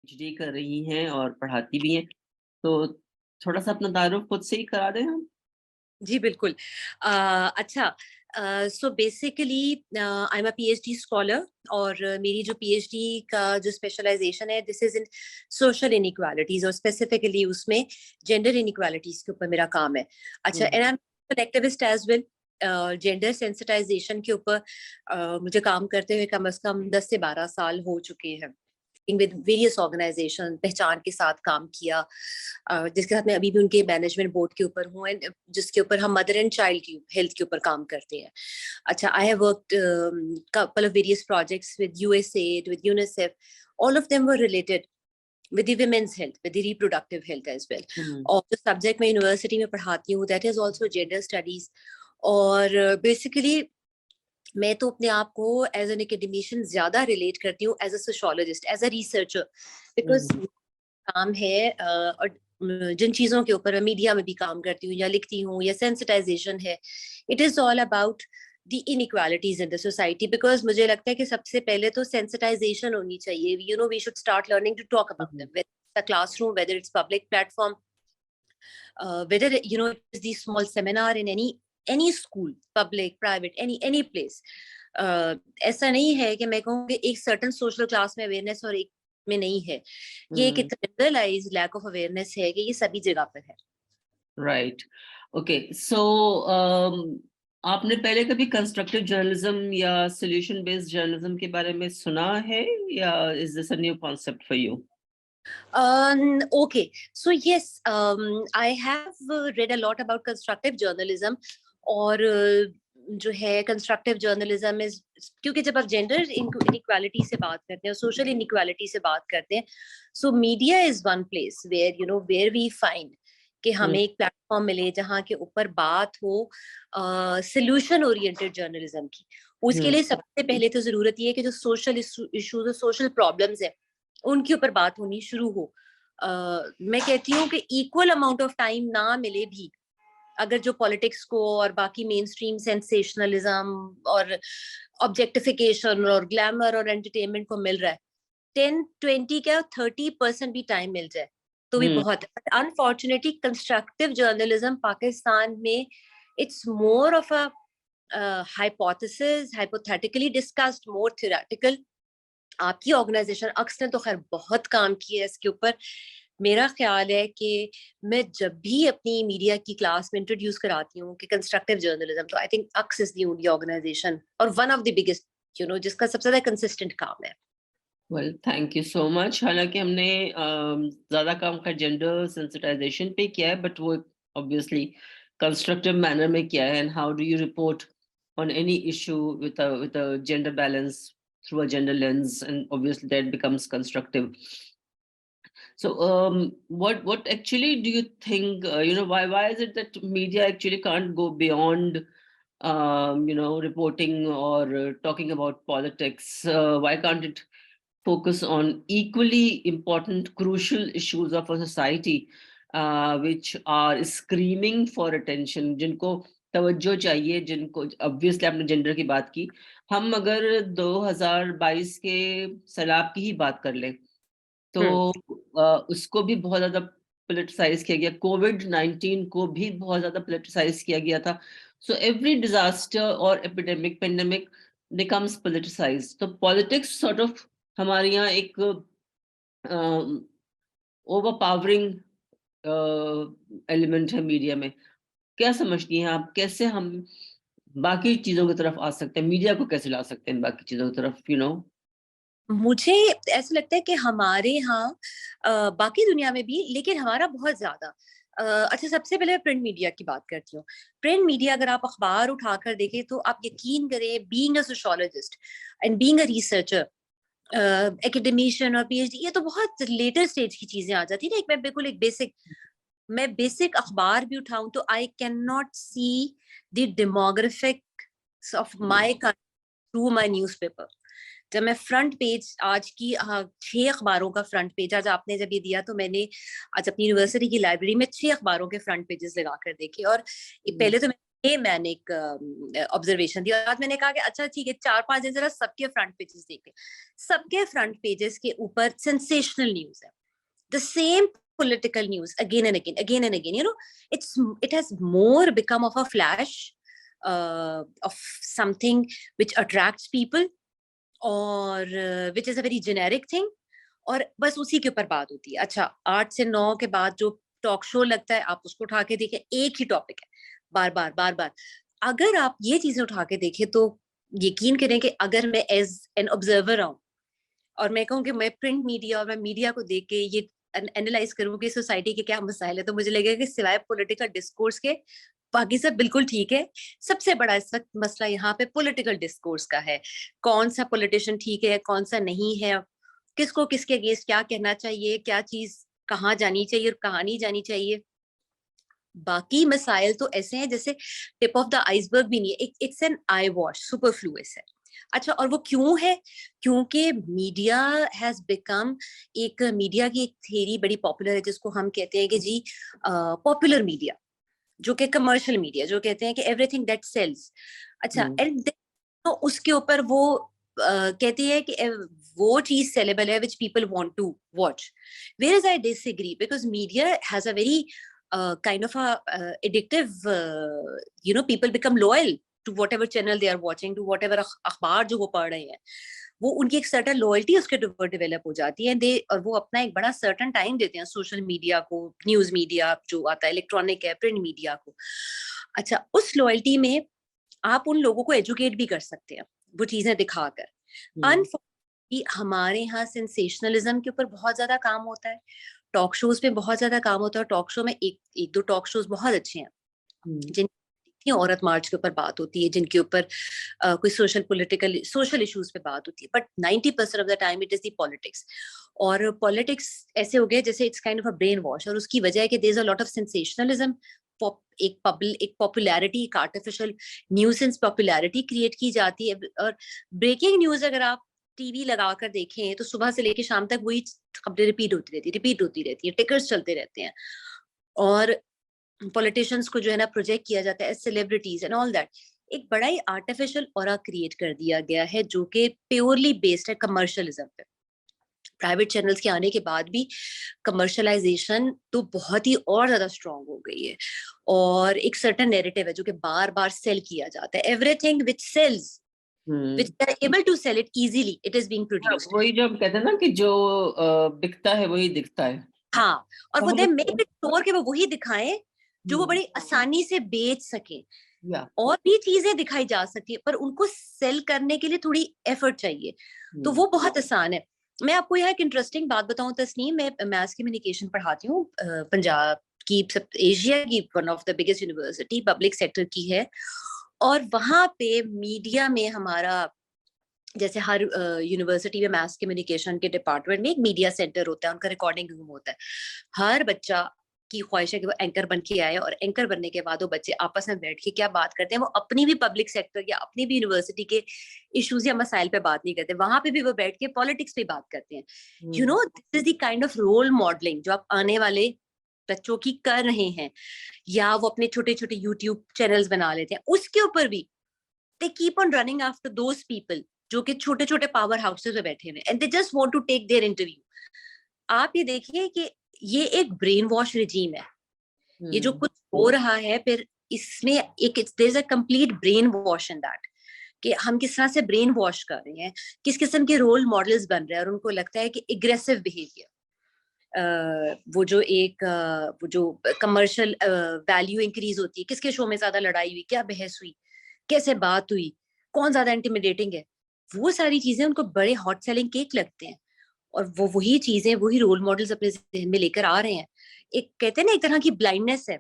PhD कर रही हैं और पढ़ाती भी हैं। तो थोड़ा-सा अपना तारुफ खुद से ही करा दें हम? जी, बिल्कुल। अच्छा, so basically I am a PhD scholar और मेरी जो पीएचडी का जो स्पेशलाइज़ेशन है this is in social inequalities और स्पेसिफिकली उसमें जेंडर इनइक्वालिटीज़ के ऊपर मेरा काम है। अच्छा, हुँ, and I am an activist as well. Gender sensitisation के ऊपर मुझे काम करते हुए कम से कम 10 से 12 साल हो चुके हैं। विद वेरियस ऑर्गेनाइजेशन पहचान के साथ काम किया, जिसके साथ मैं अभी भी उनके मैनेजमेंट बोर्ड के ऊपर हूँ एंड जिसके ऊपर हम मदर एंड चाइल्ड की हेल्थ के ऊपर काम करते हैं। अच्छा, I have worked couple of various projects with USAID, with UNICEF. All of them were related with the women's health, with the reproductive health as well. हुँ, और जो सब्जेक्ट मैं यूनिवर्सिटी में पढ़ाती हूँ that is also gender studies. और basically मैं तो अपने आप को एज एन एकेडमिशियन ज्यादा रिलेट करती हूँ as a sociologist, as a researcher, because hmm, काम है और जिन चीजों के ऊपर मैं मीडिया में भी काम करती हूँ या लिखती हूँ या सेंसिटाइजेशन है, it is all about the inequalities in the society. Because मुझे लगता है कि सबसे पहले तो सेंसिटाइजेशन होनी चाहिए। You know, we should start learning to talk about hmm, them, whether it's a classroom, whether it's public platform, whether you know it is the small seminar in any school, public, private, any place. ऐसा नहीं है कि मैं कहूँ कि एक certain social class में awareness और एक में नहीं है। ये एक हुँ, जनरलाइज्ड लैक ऑफ अवेयरनेस है कि ये सभी जगह पर है। राइट। ओके, सो आपने पहले कभी कंस्ट्रक्टिव जर्नलिज़्म या सॉल्यूशन बेस्ड जर्नलिज़्म के बारे में सुना है या is this a new concept for you? Okay, so yes, I have read a lot about constructive journalism और जो है कंस्ट्रक्टिव जर्नलिज्म इज, क्योंकि जब आप जेंडर इनइक्वालिटी से बात करते हैं, सोशल इनइक्वालिटी से बात करते हैं, so media is one place where you know where we find कि हुँ, हमें एक प्लेटफॉर्म मिले जहाँ के ऊपर बात हो सोल्यूशन ओरिएंटेड जर्नलिज्म की। उसके हुँ, लिए सबसे पहले तो जरूरत ये है कि जो सोशल इश्यूज और सोशल प्रॉब्लम्स है उनके ऊपर बात होनी शुरू हो। मैं कहती हूँ कि इक्वल अमाउंट ऑफ टाइम ना मिले भी, अगर जो पॉलिटिक्स को और बाकी मेन स्ट्रीम सेंसेशनलिज्म और ऑब्जेक्टिफिकेशन और ग्लैमर और एंटरटेनमेंट को मिल रहा है, 10-20 क्या 30% भी टाइम मिल जाए तो भी हुँ, बहुत है। अनफॉर्चुनेटली कंस्ट्रक्टिव जर्नलिज्म पाकिस्तान में it's more of a hypothesis, hypothetically discussed, more theoretical. आपकी ऑर्गेनाइजेशन अक्स ने तो खैर बहुत काम किया है इसके ऊपर। मेरा ख्याल है कि मैं जब भी अपनी मीडिया की क्लास में इंट्रोड्यूस कराती हूँ कि कंस्ट्रक्टिव जर्नलिज्म, तो I think Aks is the only organisation or one of the biggest, you know, जिसका सबसे ज्यादा कंसिस्टेंट काम है। Well thank you so much. हालाँकि हमने ज़्यादा काम का जेंडर सेंसिटाइज़ेशन पे किया है, बट वो ऑब्वियसली कंस्ट्रक्टिव मैनर में किया है। And how do you report on any issue with a gender balance through a gender lens, and obviously that becomes constructive. So, what actually do you think? Why is it that media actually can't go beyond, reporting or talking about politics? Why can't it focus on equally important, crucial issues of a society, which are screaming for attention? जिनको तवज्जो चाहिए, जिनको obviously आपने gender की बात की, हम अगर 2022 के सैलाब की ही बात कर लें, तो हम्म। उसको भी बहुत ज़्यादा पॉलिटिसाइज़ किया गया। कोविड-19 को भी बहुत ज़्यादा पॉलिटिसाइज़ किया गया था। सो एवरी डिज़ास्टर और एपिडेमिक, पैंडेमिक बिकम्स पॉलिटिसाइज़्ड। तो पॉलिटिक्स सॉर्ट ऑफ हमारे यहाँ एक ओवरपावरिंग एलिमेंट है मीडिया में। क्या समझती हैं आप? कैसे हम बाकी चीज़ों की तरफ आ सकते हैं? मीडिया को कैसे ला सकते हैं बाकी चीज़ों की तरफ, यू नो? मुझे ऐसा लगता है कि हमारे यहाँ बाकी दुनिया में भी, लेकिन हमारा बहुत ज्यादा। अच्छा, सबसे पहले मैं प्रिंट मीडिया की बात करती हूँ। प्रिंट मीडिया, अगर आप अखबार उठाकर देखें तो आप यकीन करें, being a sociologist and being a researcher, academician और पीएचडी, ये तो बहुत लेटर स्टेज की चीजें आ जाती है ना। एक मैं बिल्कुल एक बेसिक, मैं बेसिक अखबार भी उठाऊं तो I can not see the demographics of my through my newspaper. जब मैं फ्रंट पेज आज की 6 अखबारों का फ्रंट पेज, आज आपने जब ये दिया तो मैंने आज अपनी यूनिवर्सिटी की लाइब्रेरी में 6 अखबारों के फ्रंट पेजेस लगा कर देखे। और हुँ, पहले तो मैं ये मैंने एक ऑब्जर्वेशन दी, और मैंने कहा कि अच्छा ठीक है 4-5 दिन जरा सबके फ्रंट पेजेस देख लें। सबके फ्रंट पेजेस के ऊपर सेंसेशनल न्यूज़ है। The same political news again and again, again and again. You know, it has more become of a flash of something which attracts people, or which is a very generic thing. और बस उसी के ऊपर बात होती है। अच्छा 8 से 9 के बाद जो टॉक शो लगता है, आप उसको उठा के देखें, एक ही टॉपिक है, बार-बार। अगर आप ये चीज़ें उठा के देखें तो यकीन करें कि अगर मैं एज़ एन ऑब्जर्वर हूँ और मैं कहूँ कि मैं प्रिंट मीडिया और मैं मीडिया को देख के ये एनालाइज करूँ कि सोसाइटी के क्या मसाइल है, तो मुझे लगेगा कि सिवाय पॉलिटिकल डिस्कोर्स के बाकी सब बिल्कुल ठीक है। सबसे बड़ा इस वक्त मसला यहाँ पे पॉलिटिकल डिस्कोर्स का है। कौन सा पॉलिटिशियन ठीक है, कौन सा नहीं है, किसको किसके अगेंस्ट क्या कहना चाहिए, क्या चीज कहाँ जानी चाहिए और कहाँ नहीं जानी चाहिए। बाकी मसाइल तो ऐसे हैं जैसे टिप ऑफ द आइसबर्ग भी नहीं है, it's an I wash, superfluous है। अच्छा, और वो क्यों है? क्योंकि मीडिया हैज बिकम, एक मीडिया की एक थ्योरी बड़ी पॉपुलर है जिसको हम कहते हैं कि जी पॉपुलर मीडिया, जो कि कमर्शियल मीडिया, जो कहते हैं कि एवरीथिंग दैट सेल्स। अच्छा, एंड तो उसके ऊपर वो कहती है कि वो चीज सेलेबल है which people want to watch. Where is I disagree, because media has a very kind of a addictive, people become loyal to whatever channel they are watching, to whatever अखबार जो वो पढ़ रहे हैं, वो उनकी एक सर्टन लॉयल्टी उसके ऊपर डेवलप हो जाती है। दे और वो अपना एक बड़ा सर्टन टाइम देते हैं सोशल मीडिया को, न्यूज मीडिया जो आता है, इलेक्ट्रॉनिक है, प्रिंट मीडिया को। अच्छा, उस लॉयल्टी में आप उन लोगों को एजुकेट भी कर सकते हैं वो चीजें दिखाकर। अनफॉर्चुनेटली हमारे यहाँ सेंसेशनलिज्म के ऊपर बहुत ज्यादा काम होता है, टॉक शोज पे बहुत ज्यादा काम होता है। टॉक शो में एक दो टॉक शोज बहुत अच्छे हैं जिन औरत मार्च के ऊपर बात होती है, जिनके ऊपर कोई सोशल इश्यूज पे बात होती है, but 90% of the time it is the politics. और पॉलिटिक्स ऐसे हो गया जैसे it's kind of a brainwash, और उसकी वजह है कि there is a lot of sensationalism, एक पॉपुलैरिटी, एक आर्टिफिशियल न्यूसेंस पॉपुलैरिटी क्रिएट की जाती है। और ब्रेकिंग न्यूज अगर आप टीवी लगाकर देखें तो सुबह से लेकर शाम तक वही खबरें रिपीट होती रहती है, टिकर्स चलते रहते हैं, और पॉलिटिशियंस को जो है ना प्रोजेक्ट किया जाता है सेलिब्रिटीज एंड ऑल दैट। एक बड़ा ही आर्टिफिशियल ऑरा क्रिएट कर दिया गया है जो कि प्योरली बेस्ड है कमर्शियलिज्म पे। प्राइवेट चैनल्स के आने के बाद भी कमर्शलाइजेशन तो बहुत ही और ज्यादा स्ट्रांग हो गई है, और एक सर्टेन नैरेटिव है जो कि बार बार सेल किया जाता है। Everything which sells, which they are able to sell it easily, it is being produced. वही जो हम कहते हैं ना कि जो बिकता है वही दिखता है। हाँ, और वो दे मेक इट श्योर कि वो वही दिखाएं जो वो बड़ी आसानी से बेच सके। और भी चीजें दिखाई जा सकती है पर उनको सेल करने के लिए थोड़ी एफर्ट चाहिए, तो वो बहुत आसान है। मैं आपको यहाँ एक इंटरेस्टिंग बात बताऊं तस्नीम, मैं मैस कम्युनिकेशन पढ़ाती हूँ पंजाब की, एशिया की one of the biggest university, public sector की है। और वहां पे मीडिया में हमारा, जैसे हर यूनिवर्सिटी में मैस कम्युनिकेशन के डिपार्टमेंट में एक मीडिया सेंटर होता है, उनका रिकॉर्डिंग रूम होता है। हर बच्चा की ख्वाहिश है कि वो एंकर बन के आए, और एंकर बनने के बाद वो बच्चे आपस में बैठ के क्या बात करते हैं, वो अपनी भी पब्लिक सेक्टर या अपनी भी यूनिवर्सिटी के इश्यूज या मसाइल पे बात नहीं करते, वहां पे भी वो बैठ के पॉलिटिक्स पे बात करते हैं। You know, this is the kind of role modelling जो आप आने वाले बच्चों की कर रहे हैं, या वो अपने छोटे छोटे यूट्यूब चैनल्स बना लेते हैं, उसके ऊपर भी they keep on running after those people जो कि छोटे छोटे पावर हाउसेस में बैठे हुए, and they just want to take their interview। आप ये देखिए कि ये एक ब्रेन वॉश रिजीम है, ये जो कुछ हो रहा है, फिर इसमें एक there is a complete brainwash in that, कि हम किस तरह से ब्रेन वॉश कर रहे हैं, किस किस्म के रोल मॉडल्स बन रहे हैं, और उनको लगता है कि एग्रेसिव बिहेवियर, वो जो कमर्शियल वैल्यू इंक्रीज होती है, किसके शो में ज्यादा लड़ाई हुई, क्या बहस हुई, कैसे बात हुई, कौन ज्यादा इंटिमिडेटिंग है, वो सारी चीजें उनको बड़े हॉट सेलिंग केक लगते हैं, और वो वही चीजें, वही रोल मॉडल्स अपने जहन में लेकर आ रहे हैं। एक कहते हैं ना, एक तरह की ब्लाइंडनेस है,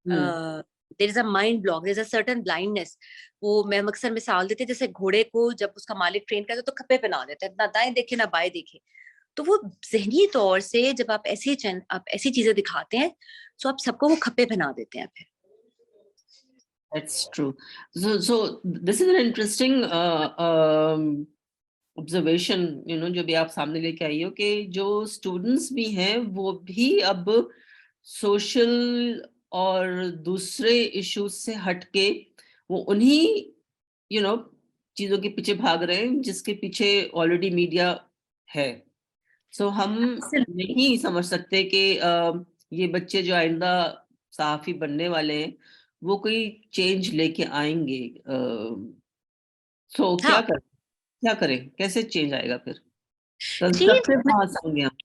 there is a mind block, there is a certain blindness. वो मैं अक्सर मिसाल देते हैं, जैसे घोड़े को जब उसका मालिक ट्रेन करता है तो खप्पे पहना देता है, ना दाएं देखे ना बाएं देखे। तो वो जहनी तौर से जब आप ऐसी चीजें दिखाते हैं तो आप सबको वो खप्पे पहना देते हैं फिर। That's true. So this is an interesting observation, जो भी आप सामने लेके आई हो, कि जो स्टूडेंट्स भी हैं वो भी अब सोशल और दूसरे इश्यूज से हटके वो उन्हीं चीजों के पीछे भाग रहे हैं जिसके पीछे ऑलरेडी मीडिया है। सो हम नहीं समझ सकते कि ये बच्चे जो आइंदा सहाफी बनने वाले हैं वो कोई चेंज लेके आएंगे। सो हाँ, क्या करें, कैसे चेंज आएगा फिर? चेंज। कंस्ट्रक्टिव कहाँ से होंगे हम?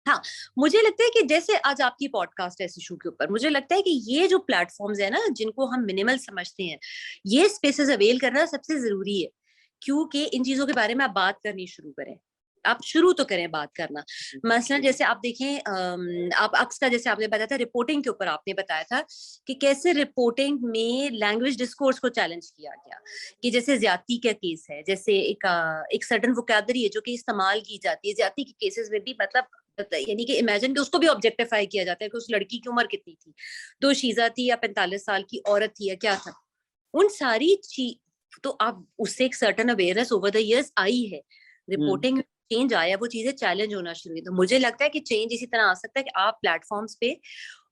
हाँ, मुझे लगता है कि जैसे आज आपकी पॉडकास्ट है इस इशू के ऊपर, मुझे लगता है कि ये जो प्लेटफॉर्म्स है ना, जिनको हम मिनिमल समझते हैं, ये स्पेसेस अवेल करना सबसे जरूरी है, क्योंकि इन चीजों के बारे में आप बात करनी शुरू करें। आप शुरू तो करें बात करना। मसलन जैसे आप देखें, आप अक्स का जैसे आपने बताया था, रिपोर्टिंग के ऊपर आपने बताया था कि कैसे रिपोर्टिंग में लैंग्वेज डिस्कोर्स को चैलेंज किया गया, कि जैसे ज्यादती का केस है, जैसे एक सर्टन वोकैबुलरी है जो कि इस्तेमाल की जाती है ज्यादती के केसेस में भी, मतलब यानी कि इमेजिन कि उसको भी ऑब्जेक्टिफाई किया जाता है कि उस लड़की की उम्र कितनी थी, तो शीजा थी या 45 साल की औरत थी या क्या था। उन सारी चीज, तो आप उससे एक certain awareness over the years I है, रिपोर्टिंग चेंज आया, वो चीजें चैलेंज होना शुरू हुई। तो मुझे लगता है कि चेंज इसी तरह आ सकता है कि आप प्लेटफॉर्म्स पे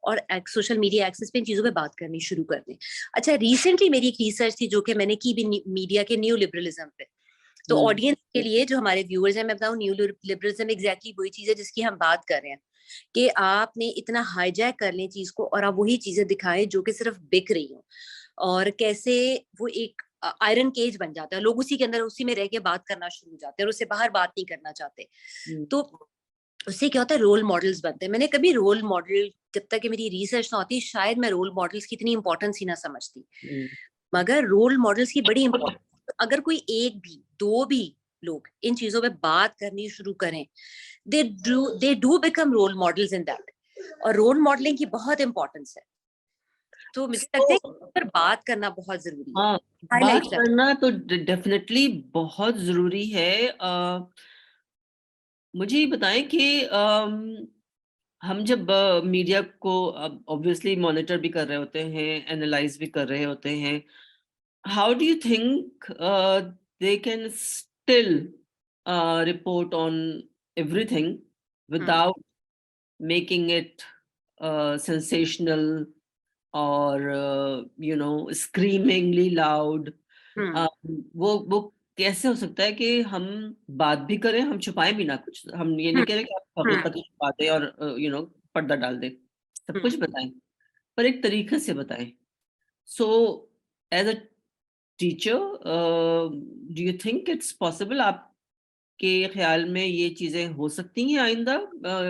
और सोशल मीडिया एक्सेस पे इन चीजों पे बात करनी शुरू कर दें। अच्छा, रिसेंटली मेरी एक रिसर्च थी जो कि मैंने की भी मीडिया के न्यू लिबरलिज्म पे। तो ऑडियंस के लिए, जो हमारे व्यूअर्स हैं, मैं बताऊं, न्यू लिबरलिज्म एग्जैक्टली वही चीज है जिसकी हम बात कर रहे हैं, कि आपने इतना हाईजैक कर लें चीज को और आप वही चीजें दिखाएं जो कि सिर्फ बिक रही हो, और कैसे वो एक आयरन केज बन जाता है, लोग उसी के अंदर उसी में रह के बात करना शुरू हो जाते हैं और उससे बाहर बात नहीं करना चाहते। तो उससे क्या होता है, रोल मॉडल्स बनते हैं। मैंने कभी रोल मॉडल, जब तक कि मेरी रिसर्च ना होती, शायद मैं रोल मॉडल्स की इतनी इंपॉर्टेंस ही ना समझती, मगर रोल मॉडल्स की बड़ी इंपॉर्टेंस। अगर कोई एक भी, दो भी लोग इन चीजों पे बात करनी शुरू करें, they do become role models in that. और रोल मॉडलिंग की बहुत इंपॉर्टेंस है, तो मुझे लगता है कि इस पर बात करना बहुत जरूरी है, हाँ, बात हाईलाइट करना। करना तो डेफिनेटली बहुत जरूरी है। मुझे ये बताएं कि हम जब मीडिया को ऑब्वियसली मॉनिटर भी कर रहे होते हैं, एनालाइज भी कर रहे होते हैं, how do you think they can still report on everything without making it sensational or screamingly loud? वो कैसे हो सकता है कि हम बात भी करें, हम छुपाएं भी ना कुछ? हम ये नहीं कह रहे कि आप हकीकत ही छुपा दें और पर्दा डाल दें, सब कुछ बताएं, पर एक तरीके से बताएं। So as a teacher, do you think it's possible? आपके ख्याल में ये चीजें हो सकती हैं आइंदा?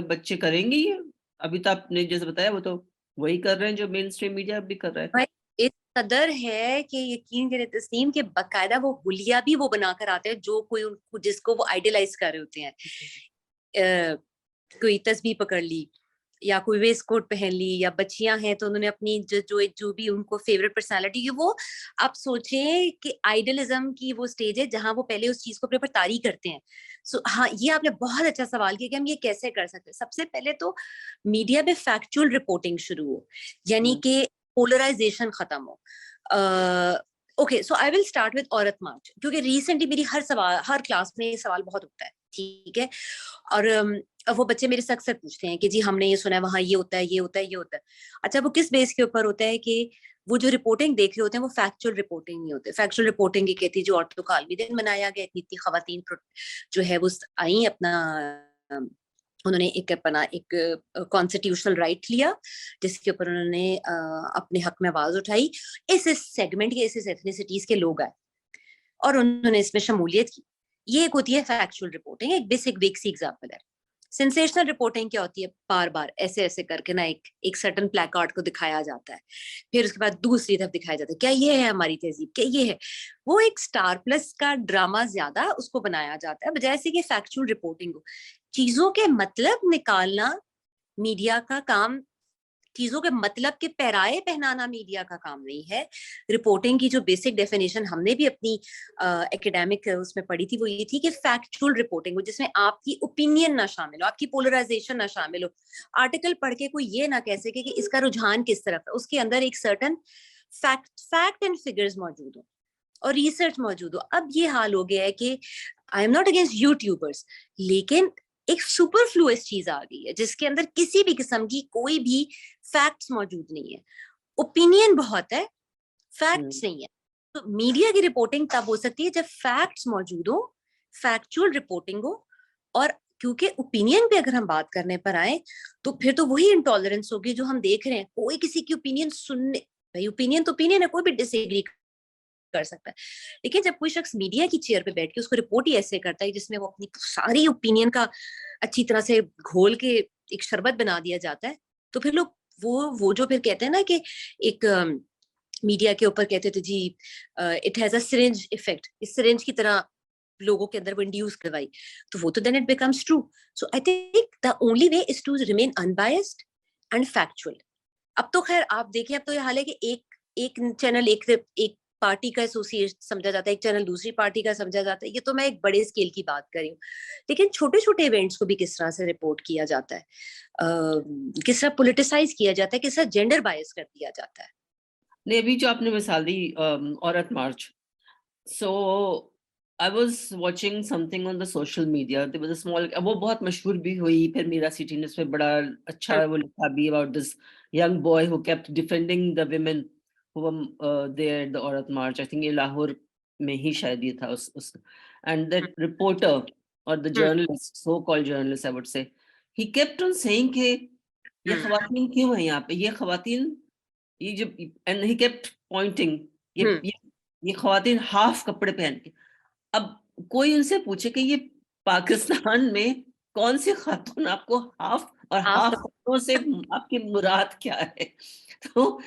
बच्चे करेंगे ये? अभी तो आपने जैसे बताया वो तो वही कर रहे हैं जो मेन स्ट्रीम मीडिया भी कर रहा है। भाई, इस कदर है कि यकीन करें तस्नीम, के बकायदा वो हुलिया भी वो बनाकर आते हैं जो कोई उनको, जिसको वो आइडियलाइज कर रहे होते हैं। कोई तस्बीह पकड़ ली, या कोई वेस्ट कोट पहन ली, या बच्चियां हैं तो उन्होंने अपनी जो भी उनको फेवरेट पर्सनालिटी, वो आप सोचें कि आइडियलिज्म की वो स्टेज है जहां वो पहले उस चीज को अपने ऊपर तारी करते हैं। सो हाँ, ये आपने बहुत अच्छा सवाल किया कि हम ये कैसे कर सकते हैं। सबसे पहले तो मीडिया में फैक्चुअल रिपोर्टिंग शुरू हो, यानी कि पोलराइजेशन खत्म हो। Okay, so I will start with औरत मार्च, क्योंकि रिसेंटली मेरी हर क्लास में ये सवाल बहुत उठता है, ठीक है। और अब वो बच्चे मेरे से अक्सर पूछते हैं कि जी हमने ये सुना है वहां ये होता है, ये होता है, ये होता है। अच्छा, वो किस बेस के ऊपर होता है कि वो जो रिपोर्टिंग देख रहे होते हैं वो फैक्चुअल रिपोर्टिंग नहीं होते। फैक्चुअल रिपोर्टिंग ये कहती है जो औरतों का आलमी दिन मनाया गया, इतनी इतनी खवातीन जो है वो आई अपना, उन्होंने एक अपना एक कॉन्स्टिट्यूशनल राइट लिया जिसके ऊपर उन्होंने अपने हक में आवाज उठाई। इस सेगमेंट के, इस एथनिसिटीज के लोग आए और उन्होंने इसमें शमूलियत की। ये एक होती है फैक्चुअल रिपोर्टिंग, एक बेसिक सी एग्जांपल है। सेंसेशनल रिपोर्टिंग क्या होती है, बार बार ऐसे ऐसे करके ना एक सर्टन प्लेकार्ड को दिखाया जाता है, फिर उसके बाद दूसरी तरफ दिखाया जाता है, क्या ये है हमारी तहजीब, क्या ये है। वो एक स्टार प्लस का ड्रामा ज्यादा उसको बनाया जाता है, बजाय से कि फैक्चुअल रिपोर्टिंग हो। चीजों के मतलब निकालना मीडिया का काम, चीजों के मतलब के पैराए पहनाना मीडिया का काम नहीं है। रिपोर्टिंग की जो बेसिक डेफिनेशन हमने भी अपनी एकेडमिक उसमें पढ़ी थी, वो ये थी कि फैक्चुअल रिपोर्टिंग हो जिसमें आपकी ओपिनियन ना शामिल हो, आपकी पोलराइजेशन ना शामिल हो। आर्टिकल पढ़ के कोई ये ना कह सके कि इसका रुझान किस तरफ है, उसके अंदर एक सर्टन फैक्ट एंड फिगर्स मौजूद हो और रिसर्च मौजूद हो। अब ये हाल हो गया है कि I am not against YouTubers, लेकिन एक सुपरफ्लुअस चीज आ गई है जिसके अंदर किसी भी किस्म की कोई भी फैक्ट्स मौजूद नहीं है। ओपिनियन बहुत है, फैक्ट्स नहीं है। तो मीडिया की रिपोर्टिंग तब हो सकती है जब फैक्ट्स मौजूद हो, फैक्चुअल रिपोर्टिंग हो। और क्योंकि ओपिनियन पे अगर हम बात करने पर आए तो फिर तो वही इंटॉलरेंस होगी जो हम देख रहे हैं। कोई किसी की ओपिनियन सुनने, भाई ओपिनियन तो ओपिनियन है, कोई भी डिसएग्री कर सकता है। लेकिन जब कोई शख्स मीडिया की चेयर पे बैठ के उसको रिपोर्ट ही ऐसे करता है जिसमें वो अपनी सारी ओपिनियन का अच्छी तरह से घोल के एक शरबत बना दिया जाता है, तो फिर लोग वो जो फिर कहते हैं ना कि एक मीडिया के ऊपर कहते थे जी it has a syringe effect, इस सिरिंज की तरह लोगों के अंदर वो इंड्यूस करवाई, तो वो तो then it becomes true. So I think the only way is to remain unbiased and factual. अब तो खैर आप देखिए, अब तो ये हाल है कि एक एक चैनल एक पार्टी का एसोसिएट समझा जाता है, एक चैनल दूसरी पार्टी का समझा जाता है। ये तो मैं एक बड़े स्केल की बात कर रही हूँ, लेकिन छोटे छोटे इवेंट्स को भी किस तरह से रिपोर्ट किया जाता है, किस तरह पोलिटिसाइज किया जाता है, किस तरह जेंडर बायस कर दिया जाता है। नहीं, अभी जो आपने मिसाल दी औरत march, so I was watching something on the social media, there was a small, वो बहुत मशहूर भी हुई, फिर मीरा सिटी ने उस पे बड़ा अच्छा वो लिखा भी about this young boy who kept defending the women who were there at the औरत मार्च। आई थिंक ये लाहौर में ही शायद ये था उस एंड दैट रिपोर्टर और the journalist, so called journalist I would से, ही केप्ट ऑन सेइंग कि ये खवातीन क्यों है यहाँ पे, ये खवातीन, ये जो, एंड ही केप्ट पॉइंटिंग, ये खवातीन हाफ कपड़े पहन के। अब कोई उनसे पूछे कि ये पाकिस्तान में कौन सी खातून आपको हाफ और हाफ कपड़ों से आपकी मुराद क्या है? तो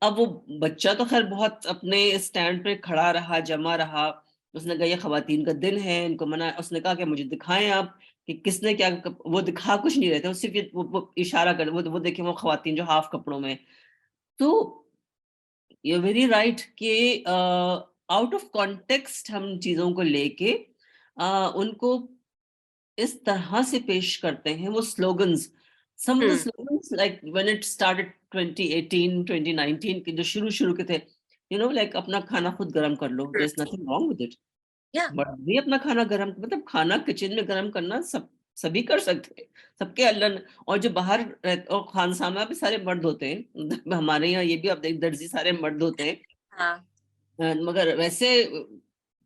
अब वो बच्चा तो खैर बहुत अपने स्टैंड पे खड़ा रहा, जमा रहा। उसने कहा ये खवातीन का दिन है, इनको मना, उसने कहा कि मुझे दिखाएं आप कि किसने क्या, वो दिखा कुछ नहीं रहे थे, वो सिर्फ वो इशारा कर, वो देखिए वो खवातीन जो हाफ कपड़ों में। तो यू वेरी राइट कि आउट ऑफ कॉन्टेक्स्ट हम चीजों को लेके उनको इस तरह से पेश करते हैं। वो slogans, some of the slogans like when it started 2018 2019 के जो शुरू के थे, यू नो लाइक अपना खाना खुद गरम कर लो, there is nothing wrong with it, but भी अपना खाना गरम, मतलब खाना किचन में गरम करना सभी कर सकते हैं, सबके अल्लाह और जो बाहर और खानसामा पे सारे मर्द होते हैं हमारे यहाँ ये भी आप देख, दर्जी सारे मर्द होते हैं। हाँ। मगर वैसे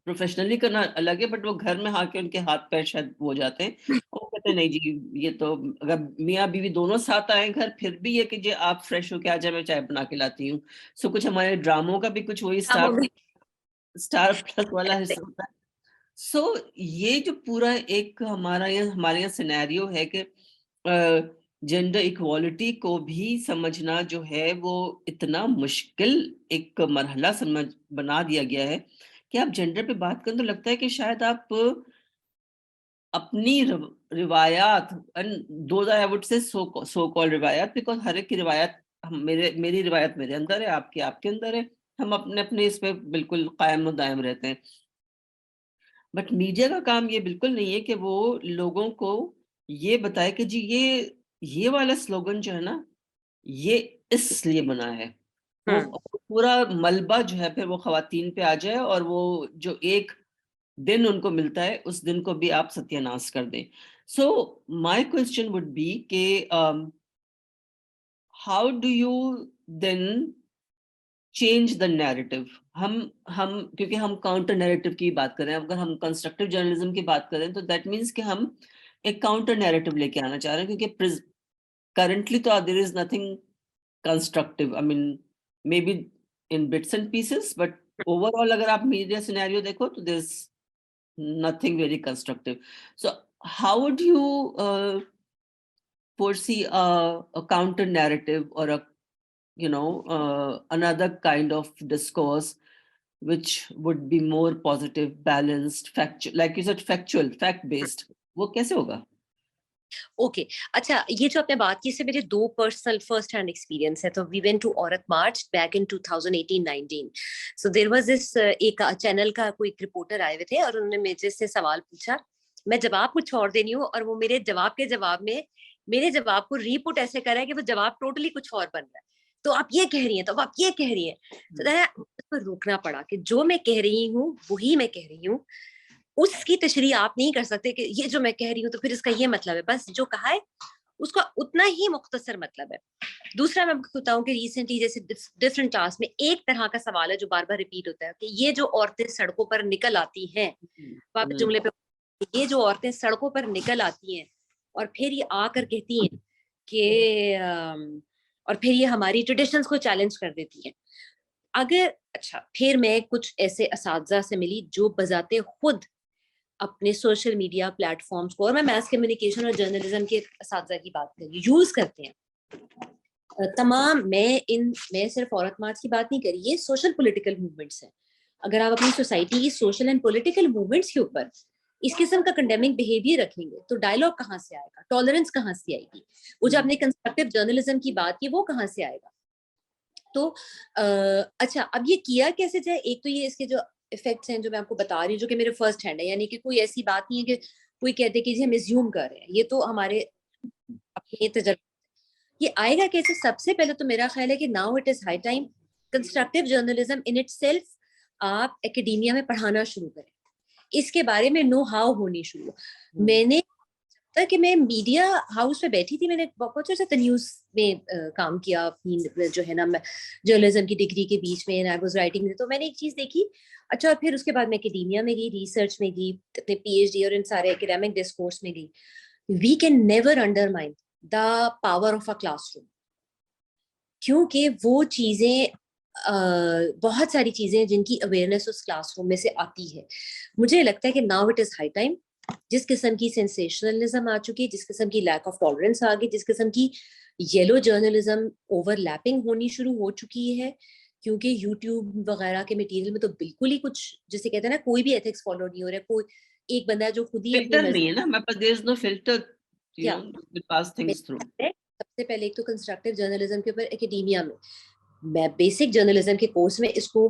प्रोफेशनली करना अलग है, बट वो घर में आके उनके हाथ पैर शायद हो जाते हैं, और वो कहते हैं नहीं जी, ये तो अगर मियाँ बीवी दोनों साथ आए घर फिर भी ये कि जी आप फ्रेश होके आ जाए, मैं चाय बना के लाती हूँ। सो कुछ हमारे ड्रामों का भी कुछ वही स्टार प्लस वाला हिस्सा होता है। सो ये जो पूरा एक हमारे यहाँ सिनेरियो है कि जेंडर इक्वालिटी को भी समझना जो है वो इतना मुश्किल एक मरहला समझ बना दिया गया है कि आप जेंडर पे बात करें तो लगता है कि शायद आप अपनी रिवायात, and those I would say so called रिवायात, because हर एक की रिवायत, मेरी रिवायत मेरे अंदर है, आपकी आपके अंदर है, हम अपने अपने इस पे बिल्कुल कायम और दायम रहते हैं। बट मीडिया का काम ये बिल्कुल नहीं है कि वो लोगों को ये बताए कि जी ये वाला स्लोगन जो है ना, ये इसलिए बना है। वो पूरा मलबा जो है फिर वो खवातीन पे आ जाए, और वो जो एक दिन उनको मिलता है उस दिन को भी आप सत्यानाश कर दें। So my question would be के how do you then change the narrative? हम क्योंकि हम काउंटर नैरेटिव की बात कर रहे हैं, अगर हम कंस्ट्रक्टिव जर्नलिज्म की बात करें तो दैट मीन्स कि हम एक काउंटर नैरेटिव लेके आना चाह रहे हैं, क्योंकि करंटली तो there is nothing constructive, I mean maybe in bits and pieces, but overall अगर आप मीडिया सिनेरियो देखो तो there is nothing very constructive. So how would you foresee a counter narrative or a, you know, another kind of discourse which would be more positive, balanced, factual, like you said, factual, fact based? वो कैसे होगा? Okay अच्छा, ये जो आपने बात की, इससे मेरे दो पर्सनल फर्स्ट हैंड एक्सपीरियंस है। तो we went to Aurat March back in 2018-19। So there was this, एक चैनल का कोई रिपोर्टर आए हुए थे और उन्होंने मेरे से सवाल पूछा, मैं जवाब कुछ और देनी हूँ और वो मेरे जवाब के जवाब में मेरे जवाब को रीपुट ऐसे कर रहा है कि वो जवाब टोटली कुछ और बन रहा है। तो आप ये कह रही हैं, तो आप ये कह रही हैं, तो उसको रोकना पड़ा कि जो मैं कह रही हूँ वही मैं कह रही हूँ, उसकी तशरीह आप नहीं कर सकते कि ये जो मैं कह रही हूँ तो फिर इसका ये मतलब है, बस जो कहा है उसका उतना ही मुख्तसर मतलब है। दूसरा मैं आपको बताऊं कि रिसेंटली जैसे डिफरेंट क्लास में एक तरह का सवाल है जो बार बार रिपीट होता है कि ये जो औरतें सड़कों पर निकल आती हैं, वापस जुमले पे, ये जो औरतें सड़कों पर निकल आती हैं और फिर ये आकर कहती हैं कि और फिर ये हमारी ट्रेडिशंस को चैलेंज कर देती हैं। अगर अच्छा, फिर मैं कुछ ऐसे असातिज़ा से मिली जो बजाते खुद अपने सोशल मीडिया प्लेटफॉर्म्स को, और मैं मास कम्युनिकेशन और जर्नलिज्म के असातिज़ा की बात कर रही हूँ, यूज करते हैं। तमाम मैं सिर्फ औरत मार्च की बात नहीं करी, ये सोशल पॉलिटिकल मूवमेंट्स हैं। अगर आप अपनी सोसाइटी की सोशल एंड पॉलिटिकल मूवमेंट्स के ऊपर इस किस्म का कंडेमिंग बिहेवियर रखेंगे तो डायलॉग कहाँ से आएगा, टॉलरेंस कहाँ से आएगी, वो जो आपने कंस्ट्रक्टिव जर्नलिज्म की बात की वो कहाँ से आएगा। तो अच्छा, अब ये किया कैसे जाए? एक तो ये इसके जो इफेक्ट्स हैं जो मैं आपको बता रही हूँ, जो कि मेरे फर्स्ट हैंड है, यानी कि कोई ऐसी बात नहीं है कि कोई कहते कि जी हम एज्यूम कर रहे हैं, ये तो हमारे अपने तजर्बे। ये आएगा कैसे? सबसे पहले तो मेरा ख्याल है कि now it is high time constructive journalism in itself आप एकेडेमिया में पढ़ाना शुरू करें, इसके बारे में नो हाउ होनी शुरू। मैंने कि मैं मीडिया हाउस में बैठी थी, मैंने बहुत अच्छा न्यूज में काम किया अपनी जो है ना, मैं जर्नलिज्म की डिग्री के बीच में आई वाज राइटिंग, तो मैंने एक चीज देखी। अच्छा, फिर उसके बाद मैं एकेडेमिया में गई, रिसर्च में गई, अपने पीएचडी और इन सारे एकेडमिक डिस्कोर्स में गई। We can never undermine the power of a classroom, क्योंकि वो चीजें बहुत सारी चीजें जिनकी अवेयरनेस उस क्लासरूम में से आती है। मुझे लगता है कि now it is high time, जिस किस्म की सेंसेशनलिज्म आ चुकी है, जिस किस्म की लैक ऑफ टॉलरेंस आ गई, जिस किस्म की येलो जर्नलिज्म ओवरलैपिंग होनी शुरू हो चुकी है, क्योंकि यूट्यूब वगैरह के मटेरियल में तो बिल्कुल ही कुछ, जैसे कहते हैं ना, कोई भी एथिक्स फॉलो नहीं हो रहा है। कोई एक बंदा है जो खुद ही अपनी फिल्टर मर्जी, नहीं है ना हमारे पास, there is no filter, you क्या know, we pass things through. सबसे पहले एक तो कंस्ट्रक्टिव जर्नलिज्म के ऊपर एकेडेमिया में, मैं बेसिक जर्नलिज्म के कोर्स में इसको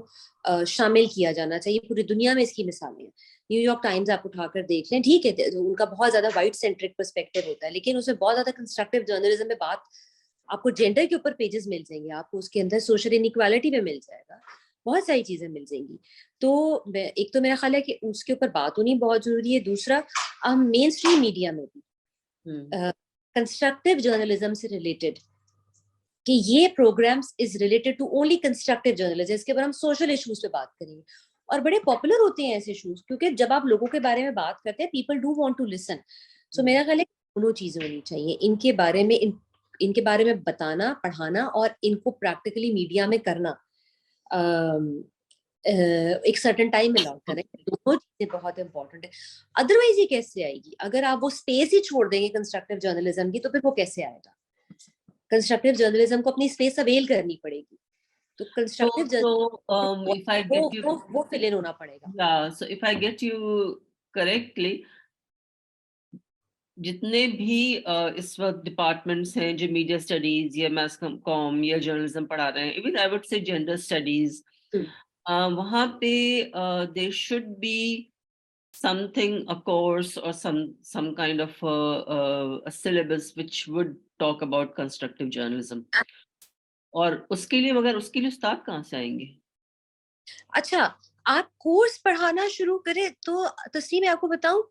शामिल किया जाना चाहिए। पूरी दुनिया में इसकी मिसालें हैं। न्यूयॉर्क टाइम्स आप उठाकर देख लें, ठीक है, उनका बहुत ज्यादा वाइट सेंट्रिक पर्सपेक्टिव होता है, लेकिन उसमें बहुत ज्यादा कंस्ट्रक्टिव जर्नलिज्म में बात, आपको जेंडर के ऊपर पेजेस मिल जाएंगे, आपको उसके अंदर सोशल इनइक्वालिटी में मिल जाएगा, बहुत सारी चीजें मिल जाएंगी। तो एक तो मेरा ख्याल है कि उसके ऊपर बात होनी बहुत जरूरी है। दूसरा, हम मेन स्ट्रीम मीडिया में भी कंस्ट्रक्टिव जर्नलिज्म से रिलेटेड कि ये programmes is related to only constructive journalism, इसके ऊपर हम सोशल इश्यूज पे बात करेंगे, और बड़े पॉपुलर होते हैं ऐसे इश्यूज, क्योंकि जब आप लोगों के बारे में बात करते हैं, people do want to listen. So मेरा ख्याल है दोनों चीजें होनी चाहिए, इनके बारे में इनके बारे में बताना, पढ़ाना, और इनको प्रैक्टिकली मीडिया में करना, एक सर्टेन टाइम अलाउ करें। दोनों चीजें बहुत इंपॉर्टेंट है। अदरवाइज ये कैसे आएगी? अगर आप वो स्पेस ही छोड़ देंगे कंस्ट्रक्टिव जर्नलिज्म की, तो फिर वो कैसे आएगा? कंस्ट्रक्टिव जर्नलिज्म को अपनी स्पेस अवेल करनी पड़ेगी, तो constructive journalism if I get you, वो फिल इन होना पड़ेगा। yeah, so if I get you correctly, जितने भी इस वक्त डिपार्टमेंट्स हैं जो मीडिया स्टडीज या मास कॉम या जर्नलिज्म पढ़ा रहे हैं, even I would say gender studies, वहाँ पे there should be something, a course or some kind of a syllabus which would talk about constructive journalism. और उसके लिए, मगर उसके लिए उस्ताद कहाँ से आएंगे? अच्छा, आप कोर्स पढ़ाना शुरू करें तो तस्लीम, मैं आपको बताऊं,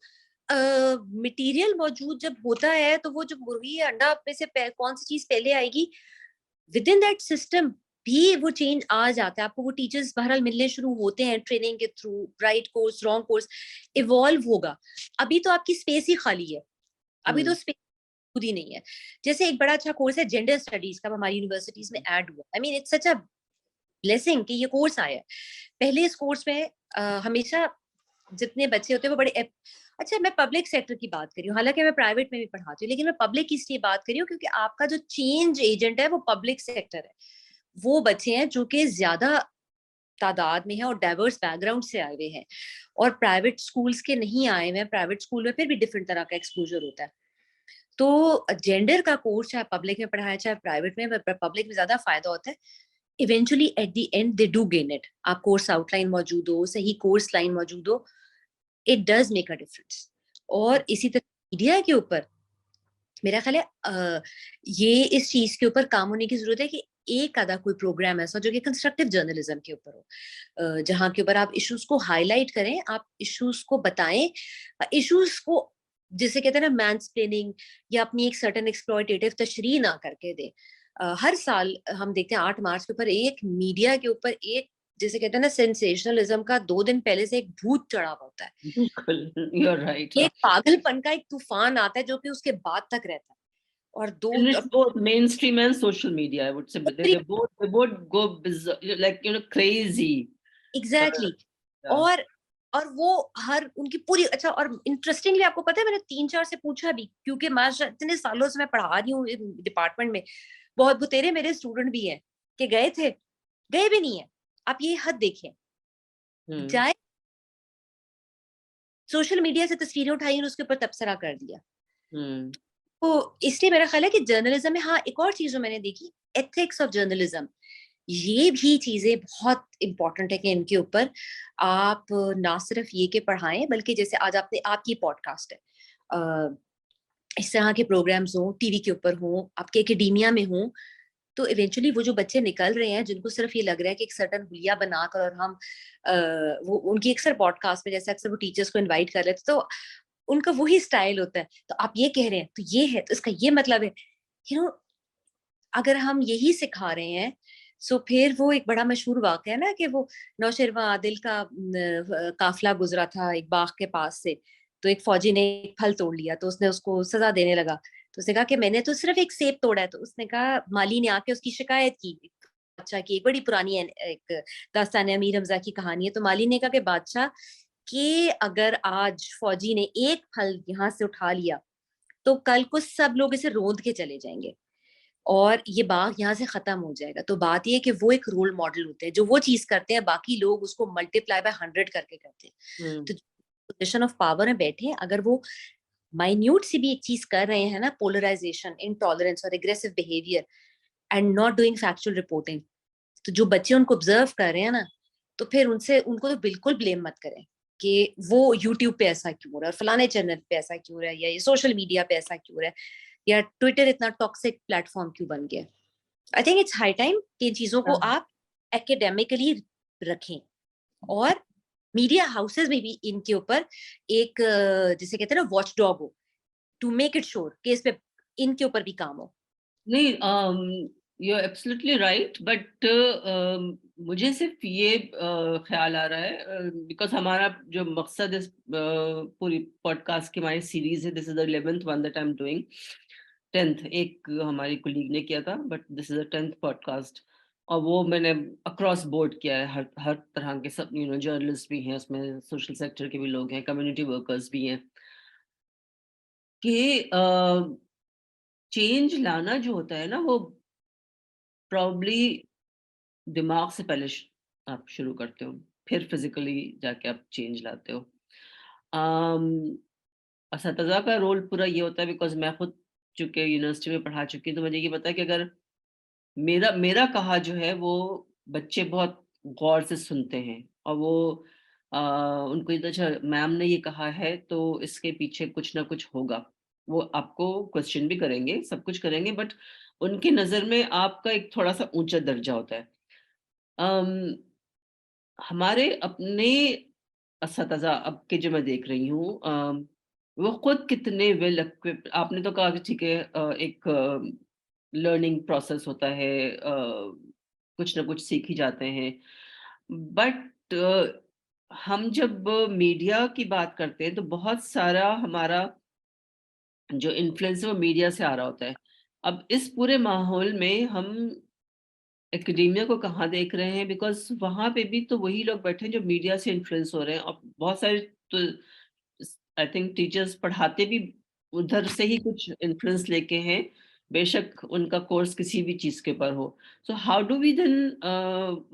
मटेरियल मौजूद जब होता है तो वो जो मुर्गी या अंडा में से कौन सी चीज पहले आएगी, विद इन दैट सिस्टम भी वो चेंज आ जाता है। आपको वो टीचर्स बहरहाल मिलने शुरू होते हैं ट्रेनिंग के through, right course, wrong course, evolve होगा। अभी तो आपकी स्पेस ही खाली है, अभी तो स्पेस खुद ही नहीं है। जैसे एक बड़ा अच्छा कोर्स है जेंडर स्टडीज का, हमारी यूनिवर्सिटीज में ऐड हुआ। I mean it's such a blessing कि ये कोर्स आया है। पहले इस कोर्स में हमेशा जितने बच्चे होते हैं वो बड़े अच्छा, मैं पब्लिक सेक्टर की बात कर रही हूँ, हालांकि मैं प्राइवेट में भी पढ़ाती हूँ, लेकिन मैं पब्लिक की इसलिए बात कर रही हूँ क्योंकि आपका जो चेंज एजेंट है वो पब्लिक सेक्टर है। वो बच्चे हैं जो कि ज्यादा तादाद में है और डाइवर्स बैकग्राउंड से आए हुए हैं, और प्राइवेट स्कूल्स के नहीं आए हुए हैं। प्राइवेट स्कूल में फिर भी डिफरेंट तरह का एक्सपोजर होता है। तो जेंडर का कोर्स चाहे पब्लिक में पढ़ाया चाहे प्राइवेट में, पब्लिक में ज्यादा फायदा होता है। Eventually at the and they do gain it. आप कोर्स आउटलाइन मौजूद हो, सही कोर्स लाइन मौजूद हो, it does make a difference. और इसी तरह मीडिया के ऊपर मेरा ख्याल है ये इस चीज के ऊपर काम होने की जरूरत है कि एक आधा कोई प्रोग्राम ऐसा जो कि कंस्ट्रक्टिव जर्नलिज्म के ऊपर हो, जहाँ के ऊपर आप इश्यूज को हाईलाइट करें, आप इश्यूज को बताएं, इश्यूज को जिसे कहते हैं ना मैंसप्लेनिंग या अपनी एक सर्टेन एक्सप्लॉयटेटिव तशरीह ना करके दे। हर साल हम देखते हैं 8 मार्च के ऊपर एक मीडिया के ऊपर एक जिसे कहते हैं ना सेंसेशनलिज्म का 2 दिन पहले से एक भूत चढ़ा हुआ होता है। बिल्कुल, यू आर राइट। एक पागलपन का एक तूफान आता है जो कि उसके बाद तक रहता है। और दो And it's both mainstream and social media, I would say, but they both go like crazy. Exactly Yeah. और वो हर उनकी पूरी अच्छा और इंटरेस्टिंगली आपको पता है मैंने 3-4 से पूछा भी क्योंकि माशा इतने सालों से मैं पढ़ा रही हूँ डिपार्टमेंट में, बहुत तेरे मेरे स्टूडेंट भी हैं कि गए थे, गए भी नहीं है। आप ये हद देखिए, जाए सोशल मीडिया से तस्वीरें उठाई और उसके ऊपर तबसरा कर दिया। तो इसलिए मेरा ख्याल है कि जर्नलिज्म में हाँ एक और चीज जो मैंने देखी, एथिक्स ऑफ जर्नलिज्म, ये भी चीजें बहुत इंपॉर्टेंट है कि इनके ऊपर आप ना सिर्फ ये के पढ़ाएं बल्कि जैसे आज आपने आपकी पॉडकास्ट है, इस तरह के प्रोग्राम्स हो टीवी के ऊपर हो, आपके एकेडमिया में हो, तो इवेंचुअली वो जो बच्चे निकल रहे हैं जिनको सिर्फ ये लग रहा है कि एक सर्टन हुलिया बनाकर और हम वो उनकी अक्सर पॉडकास्ट में जैसे अक्सर वो टीचर्स को इनवाइट कर लेते तो उनका वही स्टाइल होता है, तो आप ये कह रहे हैं तो ये है तो इसका ये मतलब है, यू नो अगर हम यही सिखा रहे हैं सो फिर वो एक बड़ा मशहूर वाक़या है ना कि वो नौशेरवां आदिल का काफिला गुजरा था एक बाग के पास से, तो एक फौजी ने एक फल तोड़ लिया तो उसने उसको सजा देने लगा, तो उसने कहा कि मैंने तो सिर्फ एक सेब तोड़ा है, तो उसने कहा माली ने आके उसकी शिकायत की बादशाह की, एक बड़ी पुरानी एक दास्तान अमीर हमजा की कहानी है, तो माली ने कहा कि बादशाह कि अगर आज फौजी ने एक फल यहाँ से उठा लिया तो कल को सब लोग इसे रोंद के चले जाएंगे और ये बाग यहाँ से खत्म हो जाएगा। तो बात ये है कि वो एक रोल मॉडल होते हैं जो वो चीज करते हैं बाकी लोग उसको मल्टीप्लाई बाय 100 करके करते हैं। तो पोजिशन ऑफ पावर में बैठे अगर वो माइन्यूट सी भी एक चीज कर रहे हैं ना, पोलराइजेशन, इनटॉलरेंस और aggressive behaviour and not doing factual reporting, तो जो बच्चे उनको ऑब्जर्व कर रहे हैं ना, तो फिर उनसे उनको तो बिल्कुल ब्लेम मत करें कि वो यूट्यूब पे ऐसा क्यों हो रहा है, फलाने चैनल पे ऐसा क्यों हो रहा है, या ये सोशल मीडिया पे ऐसा क्यों हो रहा है, या ट्विटर इतना टॉक्सिक प्लेटफॉर्म क्यों बन गया। I think it's high time कि इन चीजों को आप एकेडमिकली रखें और मीडिया हाउसेस में भी इनके ऊपर एक जिसे कहते हैं ना वॉच डॉग हो, टू मेक इट श्योर कि इस पे इनके ऊपर भी काम हो। नहीं, you are absolutely right, but मुझे सिर्फ ये ख्याल आ रहा है बिकॉज हमारा जो मकसद इस पूरी पॉडकास्ट की हमारी सीरीज है, this is the 11th one that I am doing, 10th एक हमारी कुलीग ने किया था but this is the 10th podcast, और वो मैंने अक्रॉस बोर्ड किया है, हर हर तरह के सब जर्नलिस्ट भी हैं उसमें, सोशल सेक्टर के भी लोग हैं, कम्युनिटी वर्कर्स भी हैं, कि चेंज लाना जो होता है ना वो प्रॉब्ली दिमाग से पहले आप शुरू करते हो, फिर फिजिकली जाके आप चेंज लाते हो। असतज़ा का रोल पूरा ये होता है बिकॉज मैं खुद चूंकि यूनिवर्सिटी में पढ़ा चुकी हूँ, तो मुझे ये पता है कि अगर मेरा मेरा कहा जो है वो बच्चे बहुत गौर से सुनते हैं, और वो उनको ये तो अच्छा मैम ने ये कहा है तो इसके पीछे कुछ ना कुछ होगा, वो आपको क्वेश्चन भी करेंगे, सब कुछ करेंगे, बट उनकी नजर में आपका एक थोड़ा सा ऊंचा दर्जा होता है। अम, हमारे अपने असतज़ा अब के जो मैं देख रही हूँ, वो खुद कितने वेल इक्विप्ड, आपने तो कहा कि ठीक है एक लर्निंग प्रोसेस होता है, कुछ ना कुछ सीख ही जाते हैं, बट हम जब मीडिया की बात करते हैं तो बहुत सारा हमारा जो इन्फ्लुएंस है वो मीडिया से आ रहा होता है। अब इस पूरे माहौल में हम एकेडेमिया को कहाँ देख रहे हैं, बिकॉज वहां पे भी तो वही लोग बैठे हैं जो मीडिया से इन्फ्लुएंस हो रहे हैं, और बहुत सारे तो आई थिंक टीचर्स पढ़ाते भी उधर से ही कुछ इन्फ्लुएंस लेके हैं, बेशक उनका कोर्स किसी भी चीज के ऊपर हो। So how do we then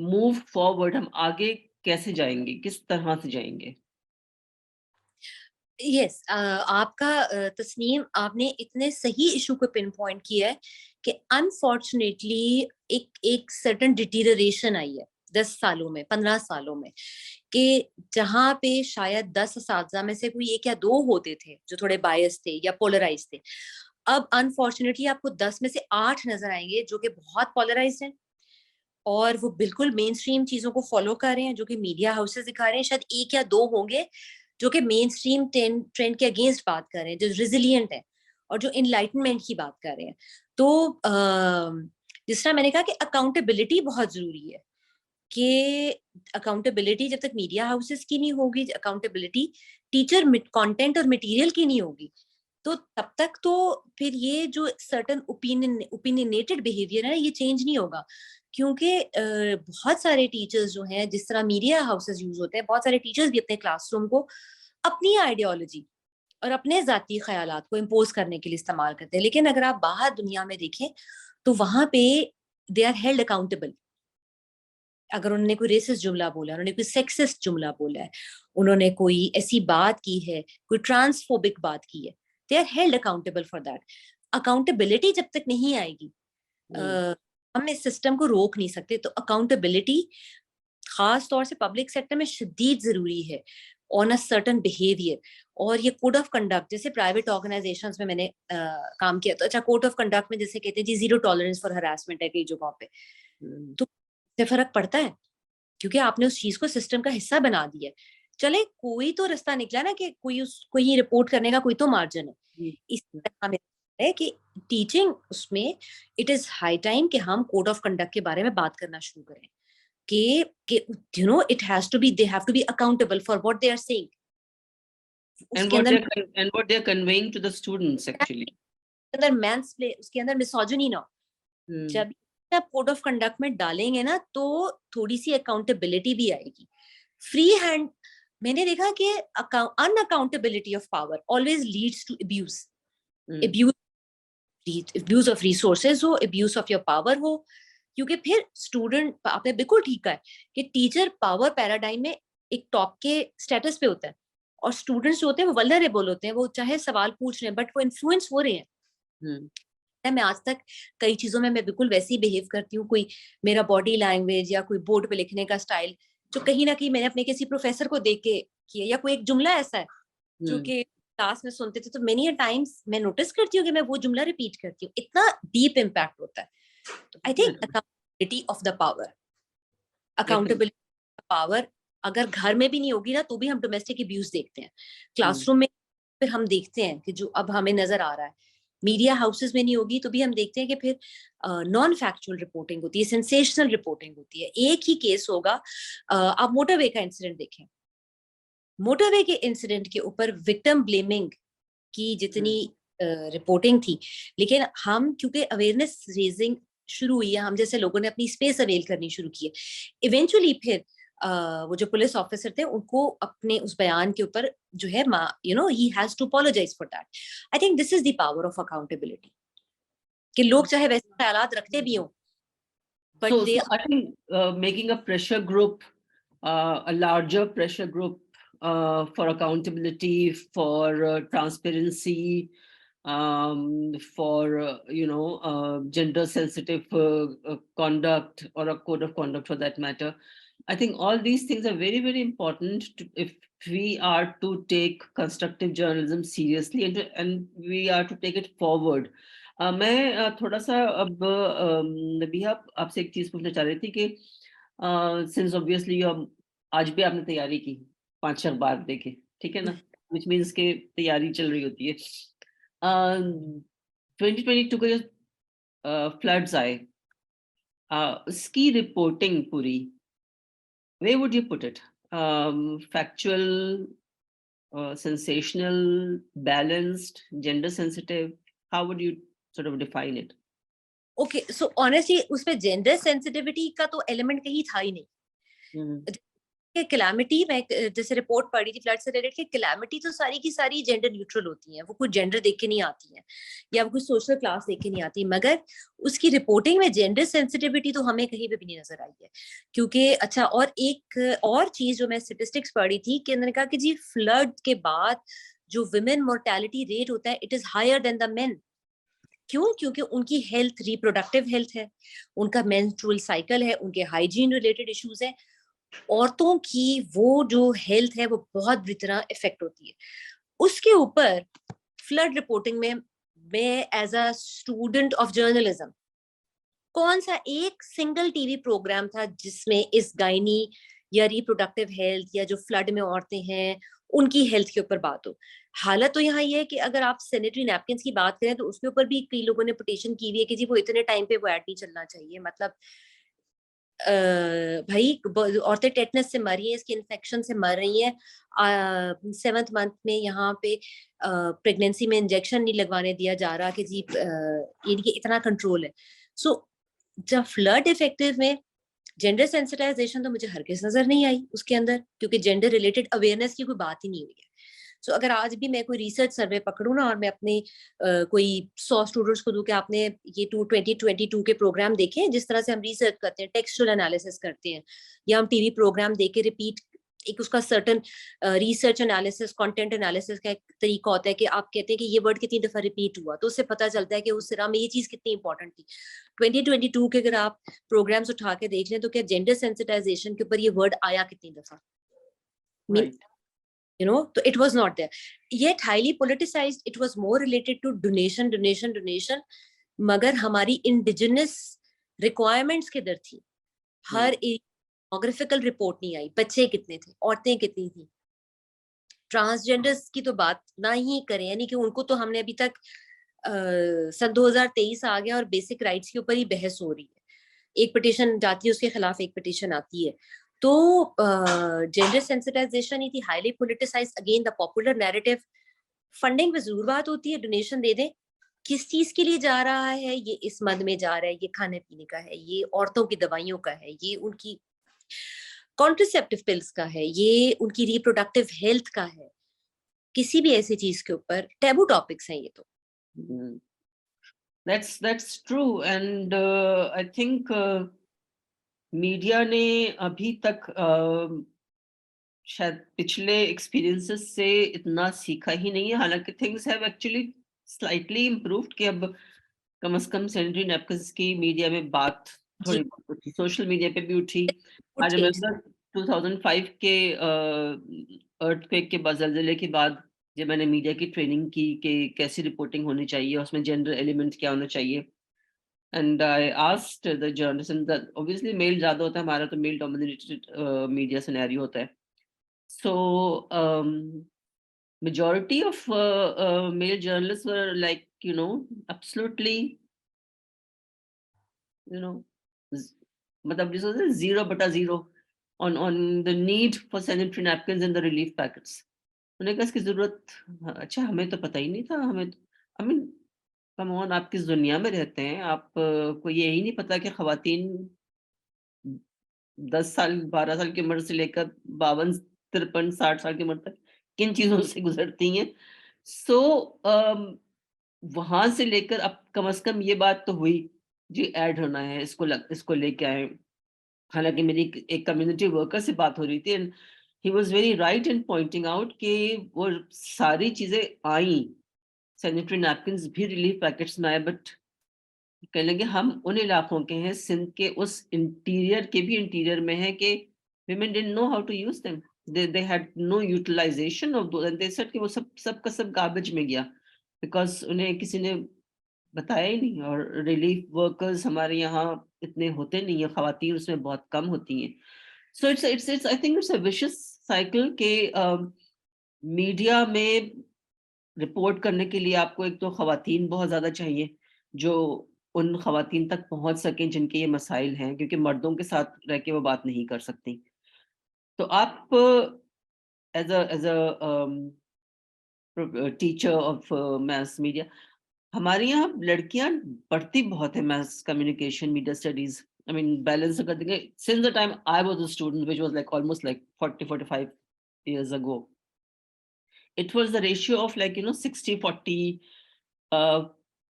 move forward, हम आगे कैसे जाएंगे, किस तरह से जाएंगे? यस आपका तस्नीम आपने इतने सही इशू को पिन पॉइंट किया है कि अनफॉर्चुनेटली एक एक सर्टन डिटीरियरेशन आई है 10 सालों में, 15 सालों में, कि जहाँ पे शायद 10 असातिज़ा में से कोई एक या दो होते थे जो थोड़े बायस थे या पोलराइज थे, अब अनफॉर्चुनेटली आपको 10 में से 8 नजर आएंगे जो कि बहुत पोलराइज्ड हैं, और वो बिल्कुल मेन स्ट्रीम चीजों को फॉलो कर रहे हैं जो कि मीडिया हाउसेस दिखा रहे हैं। शायद एक या दो होंगे जो कि मेन स्ट्रीम ट्रेंड के अगेंस्ट बात कर रहे हैं, जो रिजिलियंट है और जो इनलाइटनमेंट की बात कर रहे हैं। तो जिस तरह मैंने कहा कि अकाउंटेबिलिटी बहुत जरूरी है, कि अकाउंटेबिलिटी जब तक मीडिया हाउसेस की नहीं होगी, अकाउंटेबिलिटी टीचर कंटेंट और मटेरियल की नहीं होगी, तो तब तक तो फिर ये जो सर्टन ओपिनियनेटेड बिहेवियर है ये चेंज नहीं होगा। क्योंकि बहुत सारे टीचर्स जो हैं, जिस तरह मीडिया हाउसेस यूज होते हैं, बहुत सारे टीचर्स भी अपने क्लासरूम को अपनी आइडियोलॉजी और अपने जाती ख्यालात को इम्पोज करने के लिए इस्तेमाल करते हैं। लेकिन अगर आप बाहर दुनिया में देखें तो वहां पे दे आर हेल्ड अकाउंटेबल। अगर उन्होंने कोई रेसिस्ट जुमला बोला, उन्होंने कोई सेक्सिस्ट जुमला बोला है, उन्होंने कोई ऐसी बात की है, कोई ट्रांसफोबिक बात की है, they are held accountable for that. Accountability जब तक नहीं आएगी, हम इस सिस्टम को रोक नहीं सकते। तो अकाउंटेबिलिटी खास तौर से पब्लिक सेक्टर में शदीद जरूरी है ऑन अ सर्टन बिहेवियर। और ये कोड ऑफ कंडक्ट, जैसे प्राइवेट ऑर्गेनाइजेशंस में मैंने काम किया, तो अच्छा कोड ऑफ कंडक्ट में जैसे कहते हैं जी जीरो टॉलरेंस फॉर हरासमेंट है कई जगहों पे, तो इससे फर्क पड़ता है क्योंकि आपने उस चीज को सिस्टम का हिस्सा बना दिया है। चले कोई तो रास्ता निकला ना, कि कोई ही रिपोर्ट करने का कोई तो मार्जिन है। इस तरह हमें है कि टीचिंग उसमें इट इज हाई टाइम कि हम कोड ऑफ कंडक्ट के बारे में बात करना शुरू करें, कि you know it has to be, they have to be accountable for what they are saying. उसके अंदर and what they're conveying to the students actually. मैंस प्ले, उसके अंदर मिसोजिनी ना हो। जब आप कोड ऑफ कंडक्ट में डालेंगे ना तो थोड़ी सी अकाउंटेबिलिटी भी आएगी। फ्री हैंड मैंने देखा कि unaccountability of power always leads to abuse. Abuse of resources हो, अब्यूज ऑफ योर पावर हो। क्योंकि फिर स्टूडेंट, आपने बिल्कुल ठीक कहा है कि टीचर पावर पैराडाइम में एक टॉप के स्टेटस पे होता है और स्टूडेंट्स जो होते हैं वो वल्नरेबल होते हैं, वो चाहे सवाल पूछ रहे हैं बट वो इन्फ्लुएंस हो रहे हैं। मैं आज तक कई चीजों में मैं बिल्कुल वैसे ही बिहेव करती हूँ, कोई मेरा बॉडी लैंग्वेज या कोई बोर्ड पे लिखने का स्टाइल जो कहीं ना कहीं मैंने अपने किसी प्रोफेसर को देख के किया, या कोई एक जुमला ऐसा है जो कि क्लास में सुनते थे तो मेनी टाइम्स मैं नोटिस करती हूँ कि मैं वो जुमला रिपीट करती हूँ। इतना डीप इम्पैक्ट होता है। तो I think accountability of the power, accountability power अगर घर में भी नहीं होगी ना तो भी हम डोमेस्टिक अब्यूज देखते हैं, क्लासरूम में फिर हम देखते हैं कि जो अब हमें नजर आ रहा है, मीडिया हाउसेस में नहीं होगी तो भी हम देखते हैं कि फिर नॉन फैक्चुअल रिपोर्टिंग होती है, सेंसेशनल रिपोर्टिंग होती है। एक ही केस होगा, आप मोटरवे का इंसिडेंट देखें, मोटरवे के इंसिडेंट के ऊपर विक्टिम ब्लेमिंग की जितनी रिपोर्टिंग थी, लेकिन हम क्योंकि अवेयरनेस रेजिंग शुरू हुई है, हम जैसे लोगों ने अपनी स्पेस अवेल करनी शुरू की है, इवेंचुअली फिर वो जो पुलिस ऑफिसर थे उनको अपने उस बयान के ऊपर जो है you know he has to apologise for that. I think this is the power of accountability, कि लोग चाहे वैसे ख्यालात रखते भी हों but so I think making a pressure group, a larger pressure group for accountability, for transparency, for gender sensitive conduct, or a code of conduct for that matter. I think all these things are very, very important if we are to take constructive journalism seriously, and we are to take it forward. मैं थोड़ा सा अब नबिहा आपसे एक चीज पूछना चाह रही थी कि सिंस ऑब्वियसली आज भी आपने तैयारी की 5 अखबार देखे, ठीक है ना, विच मीन्स के तैयारी चल रही होती है। 2022 का जो फ्लड्स आए, उसकी रिपोर्टिंग पूरी, where would you put it? Factual, sensational, balanced, gender sensitive? How would you sort of define it? Okay, so honestly उसमें जेंडर सेंसिटिविटी का तो एलिमेंट कहीं था ही नहीं। कैलामिटी में जैसे रिपोर्ट पढ़ी थी फ्लड से रिलेटेड कि कैलामिटी तो सारी की सारी जेंडर न्यूट्रल होती हैं, वो कोई जेंडर देख के नहीं आती हैं या वो कोई सोशल क्लास देख के नहीं आती, मगर उसकी रिपोर्टिंग में जेंडर सेंसिटिविटी तो हमें कहीं पे भी नहीं नजर आई है। क्योंकि अच्छा, और एक और चीज जो मैं स्टेटिस्टिक्स पढ़ी थी कि उन्होंने कहा कि जी फ्लड के बाद जो विमेन मोर्टेलिटी रेट होता है it is higher than the men. क्यों? क्योंकि उनकी हेल्थ रिप्रोडक्टिव हेल्थ है, उनका मेंस्ट्रुअल साइकिल है, उनके हाइजीन रिलेटेड इश्यूज हैं, औरतों की वो जो हेल्थ है वो बहुत बुरी तरह इफेक्ट होती है। उसके ऊपर फ्लड रिपोर्टिंग में मैं as a student of journalism कौन सा एक सिंगल टीवी प्रोग्राम था जिसमें इस गायनी या रिप्रोडक्टिव हेल्थ या जो फ्लड में औरतें हैं उनकी हेल्थ के ऊपर बात हो? हालत तो यहाँ ये है कि अगर आप सैनिटरी नैपकिन की बात करें तो उसके ऊपर भी कई लोगों ने पिटीशन की हुई है कि जी वो इतने टाइम पे वो ऐड नहीं चलना चाहिए। मतलब भाई औरतें टेटनस से मर रही हैं, इसकी इन्फेक्शन से मर रही हैं। 7th मंथ में यहाँ पे प्रेगनेंसी में इंजेक्शन नहीं लगवाने दिया जा रहा कि जी ये इतना कंट्रोल है। सो जब फ्लड इफेक्टिव में जेंडर सेंसिटाइजेशन तो मुझे हरगिज नजर नहीं आई उसके अंदर, क्योंकि जेंडर रिलेटेड अवेयरनेस की कोई बात ही नहीं हुई है। सो अगर आज भी मैं कोई रिसर्च सर्वे पकड़ूं ना और मैं अपने कोई 100 स्टूडेंट्स को दूं कि आपने ये 2022 के प्रोग्राम देखे हैं, जिस तरह से हम रिसर्च करते हैं, टेक्सचुअल एनालिसिस करते हैं, या हम टीवी प्रोग्राम देख के रिपीट एक उसका certain research analysis, content analysis का एक तरीका होता है कि आप कहते हैं कि ये वर्ड कितनी दफा रिपीट हुआ, तो उससे पता चलता है कि उस सिरा में ये चीज कितनी इंपॉर्टेंट थी। 2022 के अगर आप प्रोग्राम्स उठा के देख लें तो क्या जेंडर सेंसिटाइजेशन के ऊपर ये वर्ड आया कितनी दफा? Mean right. तो it was not there, yet highly politicized. It was more related to donation. मगर हमारी इंडिजिनस रिक्वायरमेंट्स किधर थी? हर एक डेमोग्राफिकल रिपोर्ट नहीं आई, बच्चे कितने थे, औरतें कितनी थी। ट्रांसजेंडर्स की तो बात ना ही करें, यानी कि उनको तो हमने अभी तक सन 2023 आ गया और बेसिक राइट्स के ऊपर ही बहस हो रही है। एक पिटीशन जाती है उसके खिलाफ एक पिटीशन आती है। तो जेंडर सेंसिटाइजेशन ही थी, highly politicise, again the popular narrative. Funding पे जरूर बात होती है, डोनेशन दे दें, किस चीज के लिए जा रहा है, ये इस मद में जा रहा है, ये खाने पीने का है, ये औरतों की दवाइयों का है, ये उनकी कॉन्ट्रासेप्टिव पिल्स का है, ये उनकी रिप्रोडक्टिव हेल्थ का है। किसी भी ऐसी चीज के ऊपर टैबू टॉपिक्स हैं ये तो। That's true, and I think media ने अभी तक शायद पिछले एक्सपीरियंसेस से इतना सीखा ही नहीं है। हालांकि things have actually slightly improved कि अब कम से कम सैनिटरी नैपकिन्स की मीडिया में बात जी, थोड़ी बहुत उठी, सोशल मीडिया पे भी उठी। Good I change. रिमेम्बर 2005 के अर्थक्वेक के बाद, ज़लज़ले के बाद, जब मैंने मीडिया की ट्रेनिंग की कि कैसी रिपोर्टिंग होनी चाहिए, उसमें जेंडर एलिमेंट क्या होना चाहिए। And I asked the journalist, and obviously male ज़्यादा होता है, हमारा तो मेल डोमिनेटेड मीडिया सिनेरियो होता है। So, majority of male journalists were like, absolutely, you know, z- मतलब जिस होता है 0/0 on the need for sanitary napkins and the relief packets. उन्हें कहा इसकी जरूरत, अच्छा हमें तो पता ही नहीं था, हमें आई मीन कम ऑन, आप किस दुनिया में रहते हैं? आप को ये ही नहीं पता कि खवातीन 10 साल 12 साल की उम्र से लेकर 52 53 60 साल की उम्र तक किन चीजों से गुजरती हैं। सो वहां से लेकर अब कम से कम ये बात तो हुई जी, ऐड होना है, इसको लेके आए। हालांकि मेरी एक कम्युनिटी वर्कर से बात हो रही थी, and he was very right in pointing out कि वो सारी चीजें आई, सैनिटरी नैपकिन्स भी रिलीफ पैकेट्स में आए, बट कहने लगे हम उन इलाकों के हैं, सिंध के उस इंटीरियर के भी इंटीरियर में है कि women didn't know how to use them. They had no utilization of those, and they said कि वो सब का सब गार्बेज में गया, बिकॉज उन्हें किसी ने बताया ही नहीं। और रिलीफ वर्कर्स हमारे यहाँ इतने होते नहीं है, खवातीन उसमें बहुत कम होती हैं। So it's I think it's a vicious cycle के मीडिया में रिपोर्ट करने के लिए आपको एक तो खवातीन बहुत ज़्यादा चाहिए, जो उन खवातीन तक पहुँच सकें जिनके ये मसाइल हैं, क्योंकि मर्दों के साथ रह के वो बात नहीं कर सकती। तो आप as a teacher of mass media, हमारे यहाँ लड़कियाँ पढ़ती बहुत है mass communication, media studies. I mean balance कर देंगे, since the time I was a student which was like almost like 40-45 years ago. It was the ratio of like 60-40,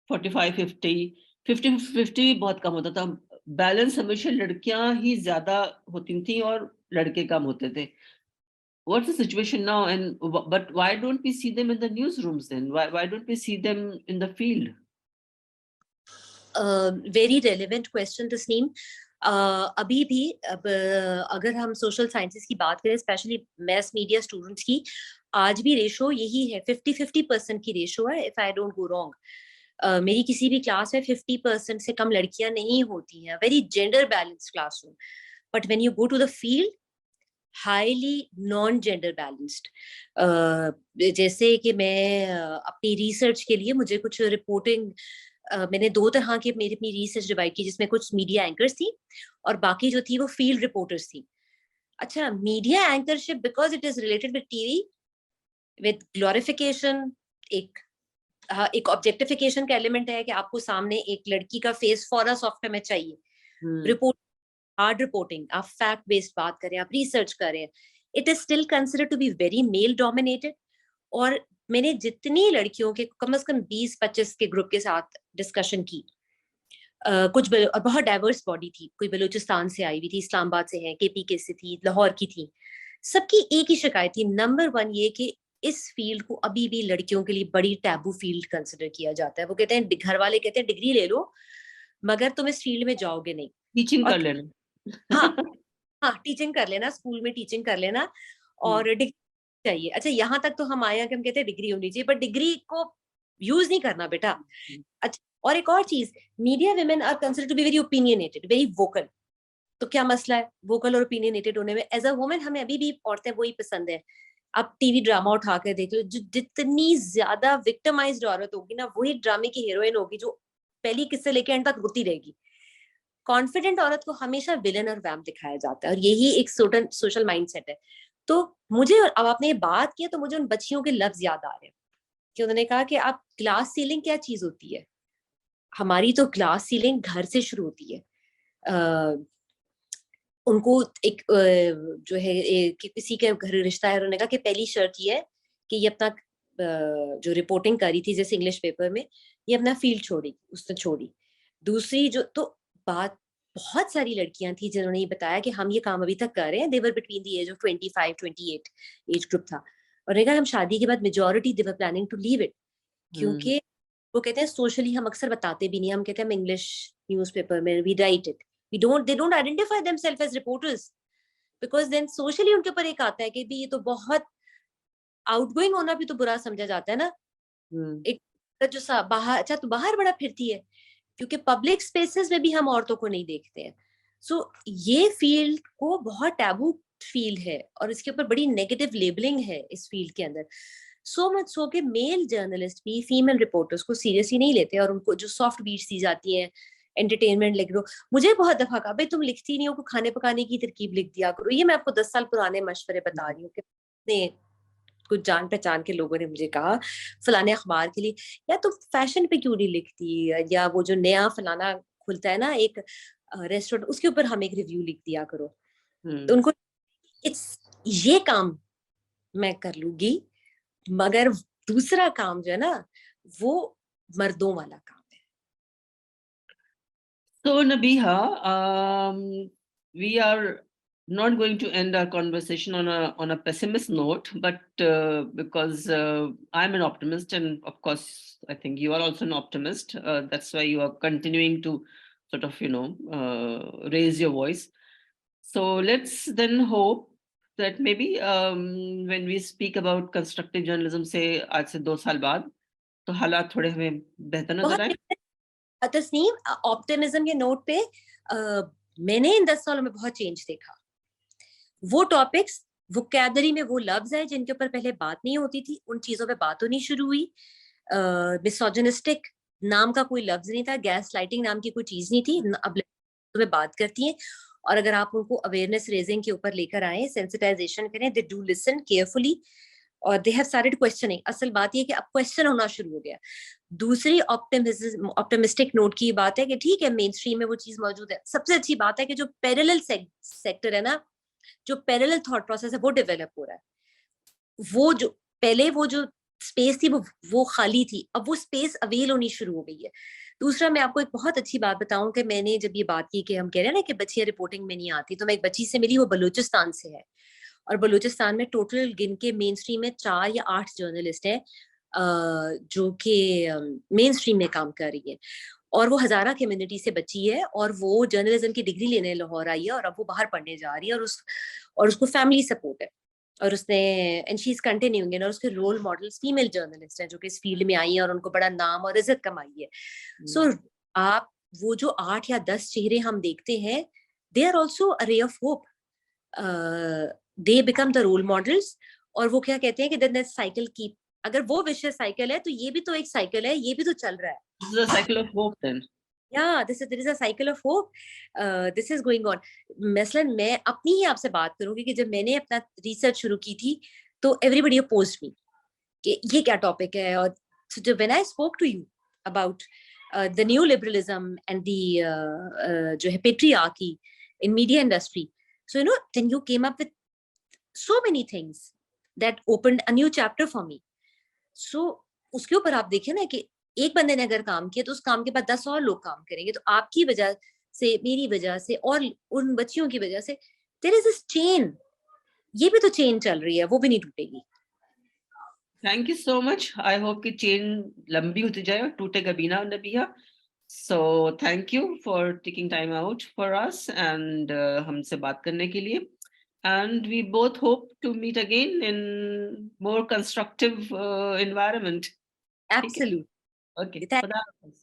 45-50, 50-50 भी बहुत कम होता था। बैलेंस हमेशा लड़कियां ही ज्यादा होती थी और लड़के कम होते थे। What's the situation now? And but why don't we see them in the newsrooms then? Why don't we see them in the field? Very relevant question Tasneem. अभी भी अगर हम सोशल साइंसेस की बात करें, स्पेशली मैथ मीडिया स्टूडेंट्स की, आज भी रेशो यही है, 50-50% की रेशो है, if I don't go wrong. मेरी किसी भी क्लास में 50% से कम लड़कियां नहीं होती हैं, very gender balanced classroom. But when you go to the field, highly non gender balanced. जैसे कि मैं अपनी रिसर्च के लिए मुझे कुछ रिपोर्टिंग, मैंने 2 तरह की मेरी अपनी रिसर्च डिवाइड की, जिसमें कुछ मीडिया एंकर्स थी और बाकी जो थी वो फील्ड रिपोर्टर्स थी। अच्छा, media anchorship because it is related with TV, with glorification, एक एक ऑब्जेक्टिफिकेशन का एलिमेंट है कि आपको सामने एक लड़की का फेस फॉर अ सॉफ्टवेयर में चाहिए। रिपोर्ट, हार्ड रिपोर्टिंग, आप फैक्ट बेस्ड बात करें, आप रिसर्च करें, it is still considered to be very male dominated. और मैंने जितनी लड़कियों के कम से कम 20-25 के ग्रुप के साथ डिस्कशन की, और बहुत डाइवर्स बॉडी थी, कोई बलूचिस्तान से आई हुई थी, इस्लामाबाद से है, केपी से थी, लाहौर की थी। सबकी एक ही शिकायत थी, नंबर 1 ये कि इस फील्ड को अभी भी लड़कियों के लिए बड़ी टैबू फील्ड कंसिडर किया जाता है। वो कहते हैं, घर वाले कहते हैं डिग्री ले लो मगर तुम इस फील्ड में जाओगे नहीं। टीचिंग कर और लेना। हाँ, हाँ, टीचिंग कर लेना, स्कूल में टीचिंग कर लेना और डिग्री चाहिए। अच्छा, यहाँ तक तो हम आए हैं कि हम कहते हैं डिग्री होनी चाहिए, पर डिग्री को यूज नहीं करना बेटा। अच्छा, और एक और चीज, media women are considered to be very opinionated, very vocal. तो क्या मसला है वोकल और ओपिनियनेटेड होने में? एज अ वुमेन हमें अभी भी औरतें वही पसंद है। आप टीवी ड्रामा उठा कर देख लो, जो जितनी ज्यादा विक्टिमाइज्ड औरत होगी ना, वही ड्रामे की हीरोइन होगी जो पहली किस्से लेके एंड तक रोती रहेगी। कॉन्फिडेंट औरत को हमेशा विलन और वैम्प दिखाया जाता है, और यही एक सोशल माइंडसेट है। तो मुझे, अब आपने ये बात की तो मुझे उन बच्चियों के लफ्ज याद आ रहे हैं कि उन्होंने कहा कि आप ग्लास सीलिंग क्या चीज होती है? हमारी तो ग्लास सीलिंग घर से शुरू होती है। उनको एक जो है कि किसी के घर रिश्ता है, उन्होंने कहा कि पहली शर्त ये है कि ये अपना जो रिपोर्टिंग करी थी जैसे इंग्लिश पेपर में, ये अपना फील्ड छोड़ी, उसने छोड़ी। दूसरी जो तो बात, बहुत सारी लड़कियां थी जिन्होंने ये बताया कि हम ये काम अभी तक कर रहे हैं, they were between the age of 25-28 age group था। और उन्होंने कहा हम शादी के बाद majority they were planning to leave it, क्योंकि वो कहते हैं सोशली हम अक्सर बताते भी नहीं, हम कहते हैं हम इंग्लिश न्यूज़पेपर में we write it, they don't identify themselves as reporters because then socially उनके ऊपर एक आता है कि भी ये तो बहुत आउटगोइंग होना भी तो बुरा समझा जाता है ना। एक जो बाहर, अच्छा तो बाहर बड़ा फिरती है, क्योंकि पब्लिक स्पेसेस में भी हम औरतों को नहीं देखते हैं। सो ये फील्ड को बहुत टैबू फील्ड है और इसके ऊपर बड़ी नेगेटिव लेबलिंग है इस फील्ड के अंदर। सो मच सो कि मेल जर्नलिस्ट भी फीमेल रिपोर्टर्स को सीरियसली नहीं लेते और उनको जो सॉफ्ट बीट्स दी जाती हैं, एंटरटेनमेंट लिख दो। मुझे बहुत दफा कहा भाई तुम लिखती नहीं हो, को खाने पकाने की तरकीब लिख दिया करो। ये मैं आपको 10 साल पुराने मशवरे बता रही हूँ कि कुछ जान पहचान के लोगों ने मुझे कहा फलाने अखबार के लिए, या तुम फैशन पे क्यों नहीं लिखती, या वो जो नया फलाना खुलता है ना एक रेस्टोरेंट, उसके ऊपर हम एक रिव्यू लिख दिया करो। तो उनको इट्स ये काम मैं कर लूंगी, मगर दूसरा काम जो है ना वो मर्दों वाला काम है। So, Nabiha, we are not going to end our conversation on a pessimist note, but because I'm an optimist, and of course, I think you are also an optimist. That's why you are continuing to sort of, raise your voice. So let's then hope that maybe when we speak about constructive journalism, say आज से 2 साल बाद, तो हालात थोड़े हमें बेहतर नजर आए। तस्नीम, ऑप्टिमिज्म के नोट पे मैंने इन 10 सालों में बहुत चेंज देखा। वो टॉपिक्स, वोकैबुलरी में वो लफ्ज है जिनके ऊपर पहले बात नहीं होती थी, उन चीजों पे बात होनी शुरू हुई। मिसोजिनिस्टिक नाम का कोई लफ्ज नहीं था, गैस लाइटिंग नाम की कोई चीज नहीं थी, अब में बात करती हैं। और अगर आप उनको अवेयरनेस रेजिंग के ऊपर लेकर आए, सेंसिटाइजेशन करें, दे डू लिसन केयरफुली और दे हैव स्टार्टेड क्वेश्चनिंग। असल बात ये कि अब क्वेश्चन होना शुरू हो गया। दूसरी ऑप्टिमिस्टिक नोट की बात है कि ठीक है मेन स्ट्रीम में वो चीज मौजूद है। सबसे अच्छी बात है कि जो पैरेलल सेक्टर है ना, जो पैरेलल थॉट प्रोसेस है वो डेवलप हो रहा है। वो जो पहले वो जो स्पेस थी वो खाली थी, अब वो स्पेस अवेल होनी शुरू हो गई है। दूसरा, मैं आपको एक बहुत अच्छी बात बताऊं कि मैंने जब ये बात की कि हम कह रहे हैं ना कि बच्चियां रिपोर्टिंग में नहीं आती, तो मैं एक बच्ची से मिली, वो बलूचिस्तान से है और बलूचिस्तान में टोटल गिन के मेन स्ट्रीम में 4 या 8 जर्नलिस्ट हैं जो कि मेन स्ट्रीम में काम कर रही है। और वो हजारा कम्युनिटी से बची है और वो जर्नलिज्म की डिग्री लेने लाहौर आई है और अब वो बाहर पढ़ने जा रही है और उसको फैमिली सपोर्ट है। और उसने एंड शी इज कंटिन्यूइंग, और उसके रोल मॉडल्स फीमेल जर्नलिस्ट हैं जो कि इस फील्ड में आई हैं और उनको बड़ा नाम और इज्जत कमाई है। सो आप वो जो 8 या 10 चेहरे हम देखते हैं, they are also a ray of hope, they become the role models. और वो क्या कहते हैं कि देन साइकिल कीप, अगर वो विशेष साइकिल है तो ये भी तो एक साइकिल है, ये भी तो चल रहा है। This is a cycle of hope then. Yeah, there is a cycle of hope. This is going on. मसलन मैं अपनी ही आपसे बात करूंगी कि जब मैंने अपना रिसर्च शुरू की थी तो एवरीबडी अपोज्ड मी कि ये क्या टॉपिक है। और so when I spoke to you about the new liberalism and the जो है patriarchy in media industry, so you know then you came up with so many things that opened a new chapter for me. So उसके ऊपर आप देखिए ना कि एक बंदे ने अगर काम किया तो उस काम के बाद 10 और लोग काम करेंगे, तो आपकी वजह से, मेरी वजह से और उन बच्चियों की वजह से देयर इज दिस चेन, ये भी तो चेन चल रही है, वो भी नहीं टूटेगी। Thank you so much. I hope कि चेन लंबी होती जाए और टूटे कभी ना नबिया. So thank you for taking time out for us and हमसे बात करने के लिए. And we both hope to meet again in more constructive environment. ठीक है? Absolutely. Okay. Thank खुदा हाफिज़.